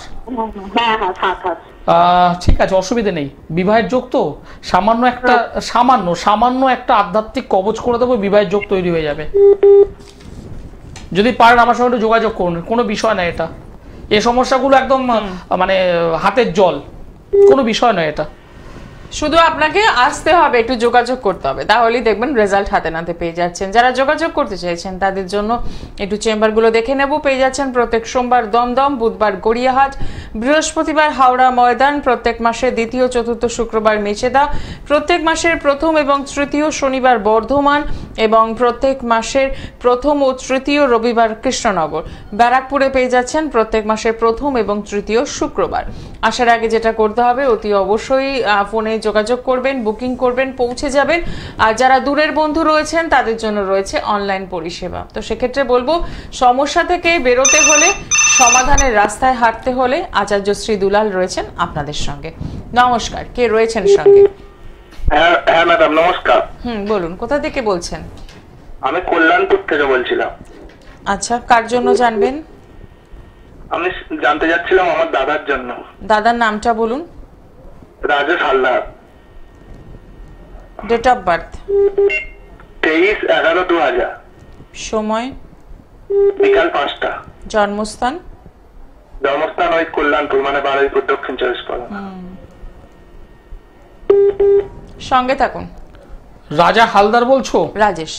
Speaker 4: হ্যাঁ হ্যাঁ 27।
Speaker 2: ঠিক আছে, অসুবিধা নেই। বিবাহের যোগ তো সামান্য একটা আধ্যাত্মিক কবচ করে দেবো, বিবাহের যোগ তৈরি হয়ে যাবে। যদি পারেন আমার সঙ্গে একটু যোগাযোগ করুন, কোনো বিষয় নয় এটা। এই সমস্যাগুলো একদম মানে হাতের জল, কোনো বিষয় নয় এটা।
Speaker 1: শুধু আপনাকে আসতে হবে, একটু যোগাযোগ করতে হবে, তাহলেই দেখবেন রেজাল্ট হাতে নাতে পেয়ে যাচ্ছেন। যারা যোগাযোগ করতে চাইছেন তাদের জন্য একটু চেম্বারগুলো দেখে নেব। পেয়ে যাচ্ছেন প্রত্যেক সোমবার দমদম, বুধবার গড়িয়াহাট, বৃহস্পতিবার হাওড়া ময়দান, প্রত্যেক মাসের দ্বিতীয়, চতুর্থ শুক্রবার মেচেদা, প্রত্যেক মাসের প্রথম এবং তৃতীয় শনিবার বর্ধমান, এবং প্রত্যেক মাসের প্রথম ও তৃতীয় রবিবার কৃষ্ণনগর। ব্যারাকপুরে পেয়ে যাচ্ছেন প্রত্যেক মাসের প্রথম এবং তৃতীয় শুক্রবার। আসার আগে যেটা করতে হবে, অতি অবশ্যই ফোনে যোগাযোগ করবেন, বুকিং করবেন, পৌঁছে যাবেন। আর যারা দূরের বন্ধু রয়েছেন তাদের জন্য রয়েছে অনলাইন পরিষেবা। তো সেক্ষেত্রে বলবো, সমস্যা থেকে বেরোতে হলে, সমাধানের রাস্তায় হাঁটতে হলে আচার্য শ্রী দুলাল রয়েছেন আপনাদের সঙ্গে। নমস্কার, কে রয়েছেন সঙ্গে?
Speaker 3: হ্যাঁ ম্যাডাম নমস্কার।
Speaker 1: বলুন, কোথা থেকে বলছেন?
Speaker 3: আমি কল্যাণপুর থেকে বলছিলাম।
Speaker 1: আচ্ছা, কার জন্য জানবেন?
Speaker 3: আমি জানতে যাচ্ছিলাম আমার দাদার জন্য।
Speaker 1: দাদার নামটা বলুন।
Speaker 3: Rajesh Haldar.
Speaker 1: Date of birth?
Speaker 3: 23/11/2000।
Speaker 1: সময়?
Speaker 3: বিকাল 5টা।
Speaker 1: জন্মস্থান?
Speaker 3: জন্মস্থান ওই কল্যাণপুর মানে বারুইপুর, দক্ষিণ 24 পরগনা।
Speaker 1: সঙ্গে থাকুন।
Speaker 2: রাজা হালদার বলছো?
Speaker 1: রাজেশ।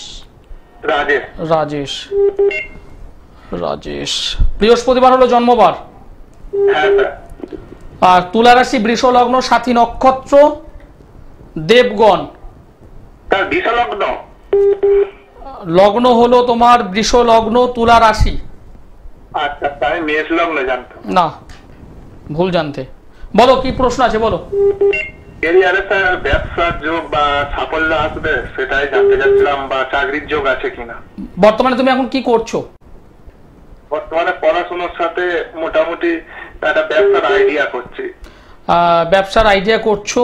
Speaker 2: রাজেশ বৃহস্পতিবার হলো জন্মবার।
Speaker 3: হ্যাঁ স্যার।
Speaker 2: আর তুলা রাশি, বৃষ লগ্ন, সাথী নক্ষত্র, দেবগণ।
Speaker 3: তার বৃষ লগ্ন?
Speaker 2: লগ্ন হলো তোমার বৃষ লগ্ন, তুলা রাশি।
Speaker 3: আচ্ছা, আমি মেষ লগ্ন জানতাম।
Speaker 2: না, ভুল জানতে। বলো কি প্রশ্ন আছে, বলো।
Speaker 3: ক্যারিয়ারে স্যার ব্যবসার যোগ বা সাফল্য আসবে সেটাই জানতে চাচ্ছিলাম, বা চাকরির যোগ আছে কিনা।
Speaker 2: বর্তমানে তুমি এখন কি করছো?
Speaker 3: বর্তমানে পড়াশোনার সাথে মোটামুটি একটা ব্যবসার আইডিয়া করছি।
Speaker 2: ব্যবসার আইডিয়া করছো?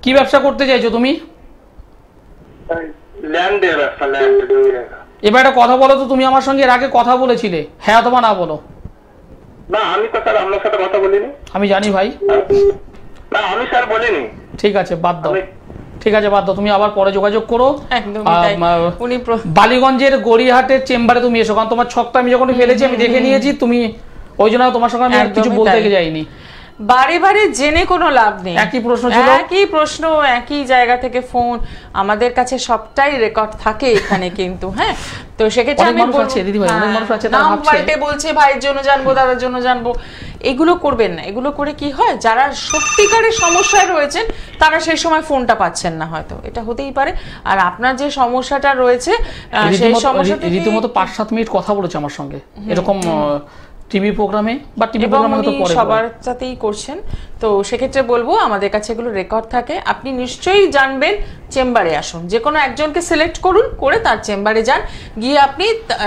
Speaker 2: কি ব্যবসা করতে চাইছো তুমি?
Speaker 3: ল্যান্ডের ব্যবসা, ল্যান্ড।
Speaker 2: এবার একটা কথা বলো তো, তুমি আমার সঙ্গে এর আগে কথা বলেছিলে, হ্যাঁ অথবা না বলো।
Speaker 3: না আমি তো স্যার আপনার সাথে কথা বলিনি।
Speaker 2: আমি জানি ভাই।
Speaker 3: না আমি স্যার বলিনি।
Speaker 2: ঠিক আছে, বাদ দাও। তুমি আবার পরে যোগাযোগ করো। বালিগঞ্জের গড়িয়াহাটের চেম্বারে তুমি এসো, কারণ তোমার ছকটা আমি যখন ফেলেছি আমি দেখে নিয়েছি, তুমি ওই জন্য তোমার সঙ্গে আমি কিছু বলতে যাইনি।
Speaker 1: বারে বারে জেনে কোনো লাভ নেই।
Speaker 2: একই প্রশ্ন ছিল,
Speaker 1: একই প্রশ্ন, একই জায়গা থেকে ফোন। আমাদের কাছে সবটাই রেকর্ড থাকে এখানে কিন্তু। হ্যাঁ, তো সেক্ষেত্রে আমি বলছি ভাইয়ের জন্য জানবো, দাদার জন্য জানবো, এগুলো করবেন না। এগুলো করে কি হয়, যারা সত্যিকারের সমস্যায় রয়েছেন তারা সেই সময় ফোনটা পাচ্ছেন না, হয়তো এটা হতেই পারে। আর আপনার যে সমস্যাটা রয়েছে সেই সমস্যা
Speaker 2: রীতিমতো 5-7 মিনিট কথা বলেছে আমার সঙ্গে, এরকম টিভি প্রোগ্রামে বা টিভি
Speaker 1: এবং
Speaker 2: প্রোগ্রামে তো
Speaker 1: উনি
Speaker 2: পরে
Speaker 1: সবার সাথেই করছেন, তো সেক্ষেত্রে বলবো আমাদের কাছে এগুলো রেকর্ড থাকে, আপনি নিশ্চয়ই জানবেন। চেম্বারে আসুন, যে কোনো একজনকে সিলেক্ট করুন, করে তার চেম্বারে যান, গিয়ে আপনি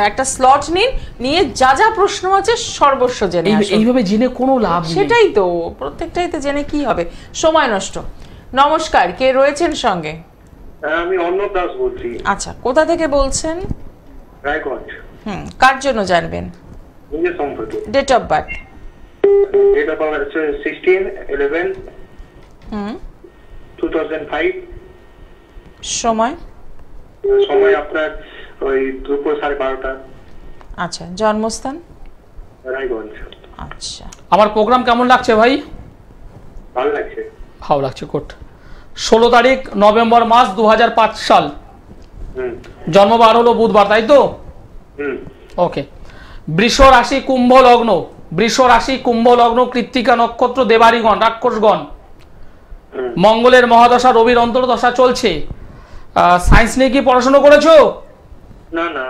Speaker 1: একটা স্লট নিন, নিয়ে যা যা প্রশ্ন আছে সর্বস্ব জেনে আসুন।
Speaker 2: এইভাবে জেনে কোনো লাভ নেই।
Speaker 1: সেটাই তো, প্রত্যেকটাই তো জেনে কি হবে, সময় নষ্ট। নমস্কার, কে রয়েছেন সঙ্গে?
Speaker 3: আমি অর্ণব দাস বলছি,
Speaker 1: আচ্ছা, কোথা থেকে বলছেন?
Speaker 3: রায়গঞ্জ।
Speaker 1: কার জন্য জানবেন?
Speaker 3: নিজের সম্পর্কে।
Speaker 1: Date of birth?
Speaker 3: Date of birth হচ্ছে 16/11/2005।
Speaker 1: সময়?
Speaker 3: সময় আপনার ওই দুপুর 12:30।
Speaker 1: আচ্ছা, জন্মস্থান?
Speaker 3: রায়গঞ্জ।
Speaker 1: আচ্ছা,
Speaker 2: আমার প্রোগ্রাম কেমন লাগছে ভাই?
Speaker 3: ভালো লাগছে।
Speaker 2: ভালো লাগছে, কোট। 16 তারিখ নভেম্বর মাস 2005 সাল, জন্মবার হলো বুধবার, তাই তো? ওকে। বৃষ রাশি কুম্ভ লগ্ন, বৃষ রাশি কুম্ভ লগ্ন, কৃত্তিকা নক্ষত্র, দেবাড়িগণ, রাক্ষসগণ, মঙ্গলের মহাদশা, রবির অন্তর্দশা চলছে। সায়েন্স নিয়ে কি পড়াশোনা করেছো?
Speaker 3: না না,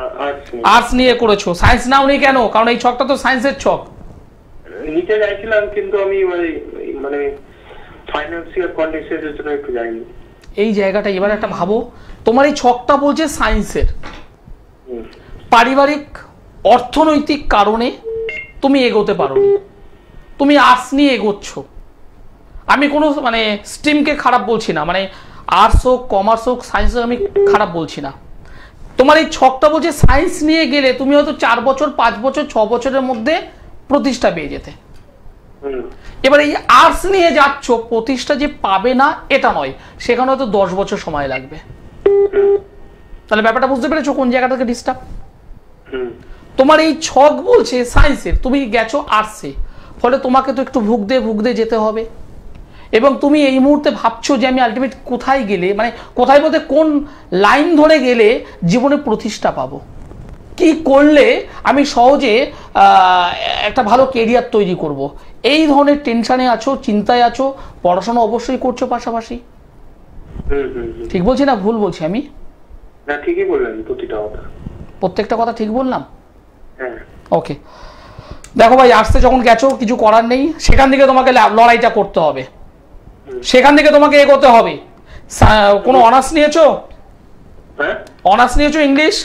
Speaker 2: আর্টস নিয়ে করেছো। সায়েন্স নাওনি কেন? কারণ এই ছকটা তো সায়েন্সের ছক।
Speaker 3: নিতে চাইছিলাম কিন্তু আমি মানে ফাইন্যান্সিয়াল কন্ডিশনের জন্য একটু যাইনি।
Speaker 2: এই জায়গাটা এবার একটা ভাবো, তোমার এই ছকটা বলছে সায়েন্সের, পারিবারিক অর্থনৈতিক কারণে তুমি এগোতে পারোনি, তুমি আর্টস নিয়ে এগোচ্ছ। আমি কোনো মানে স্ট্রিমকে খারাপ বলছি না, মানে আর্টস হোক, কমার্স হোক, সায়েন্স হোক, আমি খারাপ বলছি না। তোমার এই ছকটা বলছে সায়েন্স নিয়ে গেলে তুমি হয়তো 4 বছর, 5 বছর, 6 বছরের মধ্যে প্রতিষ্ঠা পেয়ে যেতে। এবার এই আর্টস নিয়ে যাচ্ছ, প্রতিষ্ঠা যে পাবে না এটা নয়, সেখানে হয়তো 10 বছর সময় লাগবে। তাহলে ব্যাপারটা বুঝতে পেরেছো কোন জায়গা থেকে ডিস্টার্ব? তোমার এই ছক বলছে সায়েন্সের, তুমি গেছো আর্টসে, ফলে তোমাকে তো একটু ভুগতে যেতে হবে। এবং তুমি এই মুহূর্তে ভাবছো যে আমি আলটিমেট কোথায় গেলে, মানে কোথায় বলতে কোন লাইন ধরে গেলে জীবনে প্রতিষ্ঠা পাবো, কি করলে আমি সহজে একটা ভালো কেরিয়ার তৈরি করব, এই ধরনের টেনশনে আছো, চিন্তায় আছো। পড়াশোনা অবশ্যই করছো পাশাপাশি। ঠিক বলছি না ভুল বলছি আমি?
Speaker 3: না, ঠিকই বললেন, প্রত্যেকটা
Speaker 2: কথা ঠিক বললাম?
Speaker 3: হ্যাঁ।
Speaker 2: ওকে, দেখো ভাই, আর্টসে যখন গেছো কিছু করার নেই, সেখান থেকে তোমাকে লড়াইটা করতে হবে, সেখান থেকে তোমাকে এগোতে হবে। কোনো অনার্স নিয়েছো? অনার্স নিয়েছো ইংলিশ?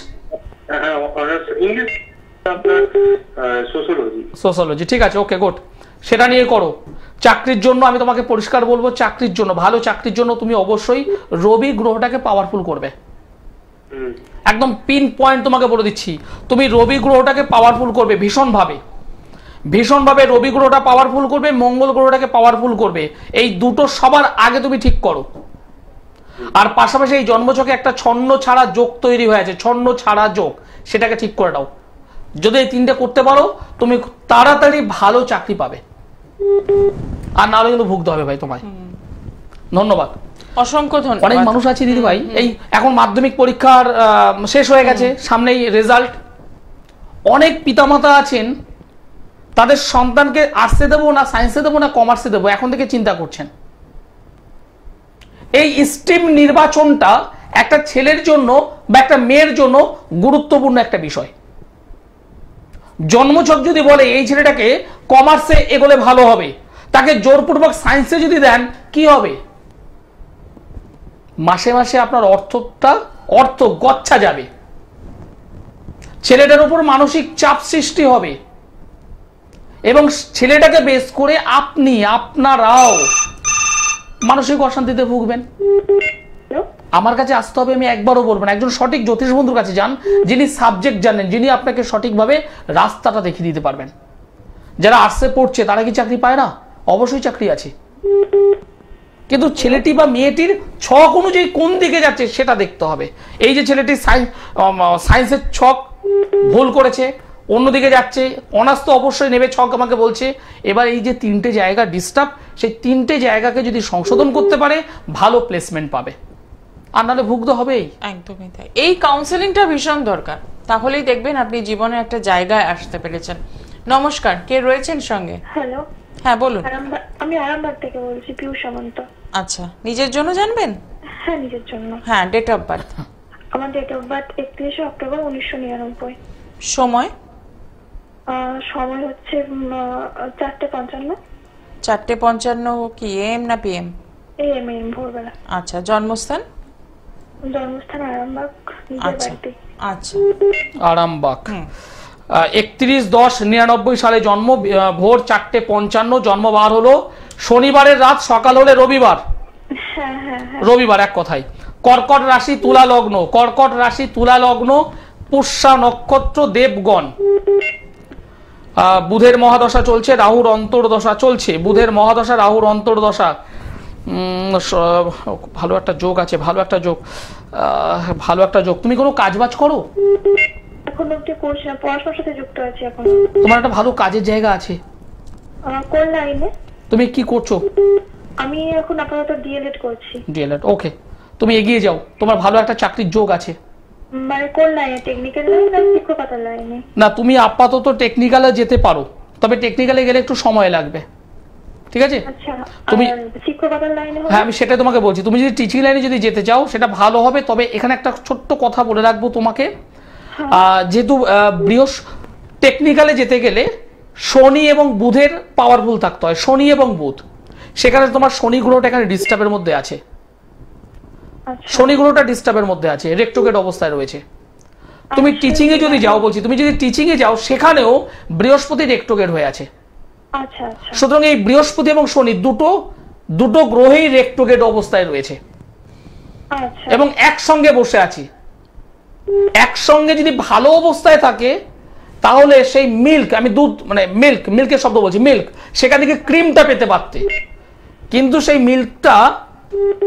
Speaker 2: সোশ্যোলজি, ঠিক আছে, ওকে, গুড। সেটা নিয়ে করো। চাকরির জন্য আমি তোমাকে পরিষ্কার বলবো, চাকরির জন্য, ভালো চাকরির জন্য তুমি অবশ্যই রবি গ্রহটাকে পাওয়ারফুল করবে। একদম পিন পয়েন্ট তোমাকে বলে দিচ্ছি, তুমি রবি গ্রহটাকে পাওয়ারফুল করবে ভীষণভাবে। রবি গ্রহটা পাওয়ারফুল করবে, মঙ্গল গ্রহটাকে পাওয়ারফুল করবে। এই দুটো সবার আগে তুমি ঠিক করো। আর পাশাপাশি এই জন্মছকে একটা ছন্ন ছাড়া যোগ তৈরি হয়েছে, ছন্ন ছাড়া যোগ, সেটাকে ঠিক করে দাও। যদি এই তিনটে করতে পারো, তুমি তাড়াতাড়ি ভালো চাকরি পাবে, আর নাহলে কিন্তু ভুগতে হবে ভাই তোমায়। ধন্যবাদ,
Speaker 1: অসংখ্য ধন্যবাদ।
Speaker 2: অনেক মানুষ আছে দিদি ভাই, এই এখন মাধ্যমিক পরীক্ষার শেষ হয়ে গেছে, সামনেই রেজাল্ট। অনেক পিতামাতা আছেন, তাদের সন্তানকে আর্টসে দেবো না সায়েন্সে দেবো না কমার্সে দেবো, এখন থেকে চিন্তা করছেন। এই স্ট্রিম নির্বাচনটা একটা ছেলের জন্য বা একটা মেয়ের জন্য গুরুত্বপূর্ণ একটা বিষয়। জন্মছক যদি বলে এই ছেলেটাকে কমার্সে এগোলে ভালো হবে, তাকে জোরপূর্বক সায়েন্সে যদি দেন কি হবে? মাসে মাসে আপনার অর্থ গচ্ছা যাবে, ছেলেটার উপর মানসিক চাপ সৃষ্টি হবে, এবং ছেলেটাকে বেস করে আপনারাও মানসিক অশান্তিতে ভুগবেন। আমার কাছে আসতে হবে, আমি একবারও বলবো না। একজন সঠিক জ্যোতিষ বন্ধুর কাছে যান, যিনি সাবজেক্ট জানেন, যিনি আপনাকে সঠিকভাবে রাস্তাটা দেখিয়ে দিতে পারবেন। যারা আর্টসে পড়ছে তারা কি চাকরি পায় না? অবশ্যই চাকরি আছে, কিন্তু ছেলেটি বা মেয়েটির ছক অনুযায়ী কোন দিকে যাচ্ছে সেটা দেখতে হবে। এই যে ছেলেটি সায়েন্সের ছক ভুল করেছে, অন্যদিকে যাচ্ছে, অনার্স তো অবশ্যই নেবে, ছক আমাকে বলছে। এবার এই যে 3টে জায়গা ডিস্টার্ব, সেই 3টে জায়গাকে যদি সংশোধন করতে পারে, ভালো প্লেসমেন্ট পাবে, আর নাহলে ভুগতে হবেই।
Speaker 1: একদমই তাই। এই কাউন্সেলিংটা ভীষণ দরকার, তাহলেই দেখবেন আপনি জীবনে একটা জায়গায় আসতে পেরেছেন। নমস্কার, কে রয়েছেন সঙ্গে?
Speaker 4: হ্যালো,
Speaker 1: হ্যাঁ বলুন।
Speaker 4: আমি আরামবাগ থেকে বলছি, পিউ সামন্ত।
Speaker 1: আচ্ছা, নিজের জন্য জানবেন?
Speaker 4: হ্যাঁ, নিজের জন্য।
Speaker 1: হ্যাঁ, ডেট অফ বার্থ?
Speaker 4: আমার ডেট অফ বার্থ 31 অক্টোবর 1999।
Speaker 1: সময়?
Speaker 4: সময় হচ্ছে 4:55।
Speaker 1: 4:55 কি এম না পিএম?
Speaker 4: এম ভোরবেলা।
Speaker 1: আচ্ছা, জন্মস্থান?
Speaker 4: জন্মস্থান আরামবাগ, নিজের
Speaker 1: আচ্ছা
Speaker 4: বাড়িতে।
Speaker 1: আচ্ছা,
Speaker 2: আরামবাগ। 31/10/99 সালে জন্ম, ভোর 4:55, জন্মবার হলো শনিবারের রাত, সকাল হলে রবিবার।
Speaker 4: হ্যাঁ হ্যাঁ হ্যাঁ।
Speaker 2: রবিবার এক কথায়। কর্কট রাশি তুলা লগ্ন, কর্কট রাশি তুলা লগ্ন, পুষ্যা নক্ষত্র, দেবগণ। বুধের মহাদশা চলছে, রাহুর অন্তর্দশা চলছে, বুধের মহাদশা, রাহুর অন্তর্দশা। ভালো একটা যোগ আছে, ভালো একটা যোগ, ভালো একটা যোগ। তুমি কোনো কাজবাজ করো?
Speaker 4: এখন অবধি করছি না, পড়াশোনার সাথে যুক্ত আছি এখন।
Speaker 2: তোমার একটা ভালো কাজের জায়গা আছে?
Speaker 4: কোন লাইনে?
Speaker 2: তুমি কি করছো?
Speaker 4: আমি এখন আপাতত ডিএলএড করছি।
Speaker 2: ডিএলএড, ওকে। তুমি এগিয়ে যাও, তোমার ভালো একটা চাকরির যোগ আছে।
Speaker 4: মানে কোন লাইনে? টেকনিক্যাল লাইন না শিক্ষকতার লাইনে?
Speaker 2: না, তুমি আপাতত টেকনিক্যালে যেতে পারো, তবে টেকনিক্যালে গেলে একটু সময় লাগবে, ঠিক আছে?
Speaker 4: আচ্ছা,
Speaker 2: তুমি
Speaker 4: শিক্ষকতার লাইনে?
Speaker 2: হ্যাঁ, আমি সেটাই তোমাকে বলছি। তুমি যদি টিচিং লাইনে যদি যেতে চাও সেটা ভালো হবে, তবে এখানে একটা ছোট্ট কথা বলে রাখবো তোমাকে। যেহেতু টেকনিক্যালে যেতে গেলে শনি এবং বুধের পাওয়ারফুল থাকতে হয়, শনি এবং বুধ। সেখানে তোমার শনি গ্রহটা এখানে ডিস্টার্বের মধ্যে আছে, শনি গ্রহটা ডিস্টার্বের মধ্যে আছে, রেট্রোগেট অবস্থায় রয়েছে। তুমি টিচিং এ যদি যাও, বলছি তুমি যদি টিচিং এ যাও, সেখানেও বৃহস্পতি রেট্রোগেট হয়ে আছে।
Speaker 4: আচ্ছা আচ্ছা।
Speaker 2: সুতরাং এই বৃহস্পতি এবং শনি দুটো গ্রহেই রেট্রোগেট অবস্থায় রয়েছে
Speaker 4: আচ্ছা।
Speaker 2: এবং একসঙ্গে বসে আছে। একসঙ্গে যদি ভালো অবস্থায় থাকে তাহলে সেই মিল্ক, আমি দুধ মানে মিল্কের শব্দ বলছি, মিল্ক, সেখান থেকে ক্রিমটা পেতে পারতে। কিন্তু সেই মিল্কটা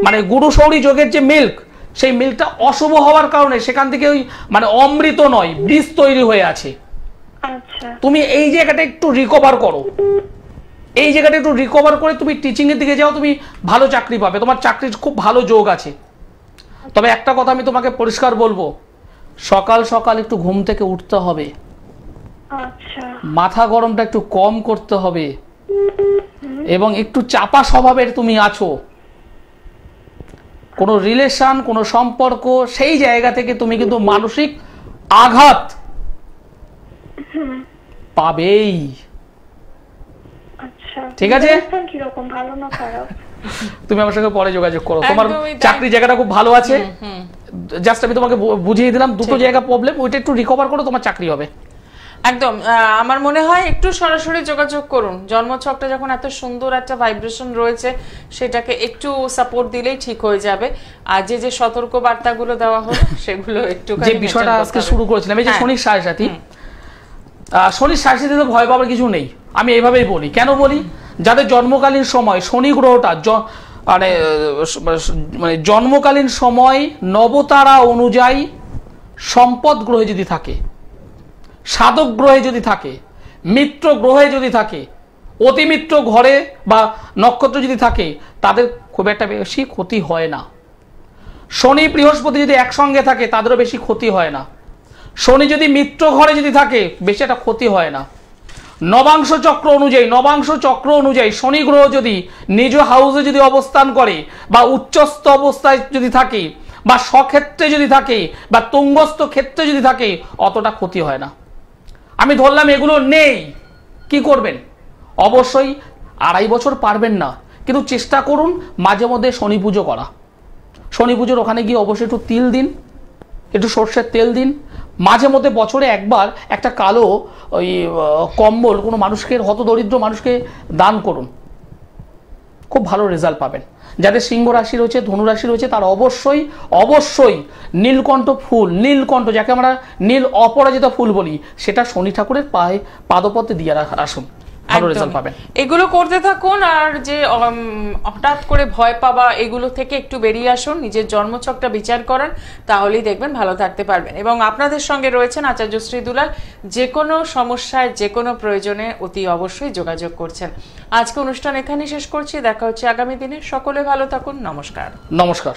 Speaker 2: মানে গুরু সৌরি যোগের যে মিল্ক, সেই মিল্কটা অশুভ হওয়ার কারণে সেখান থেকে ওই মানে অমৃত নয়, বীজ তৈরি হয়ে আছে।
Speaker 4: আচ্ছা।
Speaker 2: তুমি এই জায়গাটা একটু রিকভার করো, এই জায়গাটা একটু রিকভার করে তুমি টিচিং এর দিকে যাও, তুমি ভালো চাকরি পাবে, তোমার চাকরির খুব ভালো যোগ আছে। তবে একটা কথা আমি তোমাকে পরিষ্কার বলবো, সকাল সকাল একটু ঘুম থেকে উঠতে হবে,
Speaker 4: আচ্ছা।
Speaker 2: মাথা গরমটা একটু কম করতে হবে, এবং একটু চাপা স্বভাবের তুমি আছো। কোনো রিলেশন, কোনো সম্পর্ক, সেই জায়গা থেকে তুমি কিন্তু মানসিক আঘাত পাবেই।
Speaker 4: আচ্ছা,
Speaker 2: ঠিক আছে?
Speaker 4: কি রকম, ভালো না খারাপ?
Speaker 2: তুমি আমার সঙ্গে পরে যোগাযোগ করো, তোমার চাকরি জায়গাটা খুব ভালো আছে। জাস্ট আমি তোমাকে বুঝিয়ে দিলাম দুটো জায়গা প্রবলেম, ওইটা একটু রিকভার করো, তোমার চাকরি হবে।
Speaker 1: একদম। আমার মনে হয় একটু সরাসরি যোগাযোগ করুন। জন্মছকটা যখন এত সুন্দর একটা ভাইব্রেশন রয়েছে, সেটাকে একটু সাপোর্ট দিলেই ঠিক হয়ে যাবে। আর যে সতর্ক বার্তাগুলো দেওয়া হলো সেগুলো একটু,
Speaker 2: যে বিষয়টা আজকে শুরু করেছিলাম, এই যে শনির সাড়ে-সাথী, শনির সাড়ে-সাথীতে ভয় পাওয়ার কিছু নেই। আমি এইভাবেই বলি, কেন বলি, যাদের জন্মকালীন সময় শনি গ্রহটা মানে জন্মকালীন সময় নবতারা অনুযায়ী সম্পদ গ্রহে যদি থাকে, সাধক গ্রহে যদি থাকে, মিত্র গ্রহে যদি থাকে, অতিমিত্র ঘরে বা নক্ষত্র যদি থাকে, তাদের খুব একটা বেশি ক্ষতি হয় না। শনি বৃহস্পতি যদি একসঙ্গে থাকে তাদেরও বেশি ক্ষতি হয় না। শনি যদি মিত্র ঘরে যদি থাকে বেশি একটা ক্ষতি হয় না। নবাংশ চক্র অনুযায়ী শনি গ্রহ যদি নিজ হাউসে যদি অবস্থান করে বা উচ্চস্থ অবস্থায় যদি থাকে বা স্বক্ষেত্রে যদি থাকে বা তুঙ্গস্থ ক্ষেত্রে যদি থাকে, অতটা ক্ষতি হয় না। আমি ধরলাম এগুলো নেই, কি করবেন? অবশ্যই 2.5 বছর পারবেন না, কিন্তু চেষ্টা করুন মাঝে মধ্যে শনি পুজো করা। শনি পুজোর ওখানে গিয়ে অবশ্যই একটু তিল দিন, একটু সর্ষের তেল দিন। মাঝে মধ্যে বছরে একবার একটা কালো ওই কম্বল কোনো মানুষকে, হতদরিদ্র মানুষকে দান করুন, খুব ভালো রেজাল্ট পাবেন। যাদের সিংহ রাশি রয়েছে, ধনু রাশি রয়েছে, তারা অবশ্যই নীলকণ্ঠ ফুল, নীলকণ্ঠ যাকে আমরা নীল অপরাজিতা ফুল বলি, সেটা শনি ঠাকুরের পায়ে পাদপদ্মে দিয়ে আসুন, ভালো রেজাল্ট পাবেন।
Speaker 1: এগুলো করতে থাকুন। আর যে হঠাৎ করে ভয় পাওয়া, এগুলো থেকে একটু বেরিয়ে আসুন, নিজের জন্মছকটা বিচার করেন, তাহলেই দেখবেন ভালো থাকতে পারবেন। এবং আপনাদের সঙ্গে রয়েছেন আচার্যশ্রী দুলাল, যে কোনো সমস্যায়, যে কোনো প্রয়োজনে অতি অবশ্যই যোগাযোগ করছেন। আজকে অনুষ্ঠান এখানেই শেষ করছি, দেখা হচ্ছে আগামী দিনে। সকলে ভালো থাকুন, নমস্কার।
Speaker 2: নমস্কার।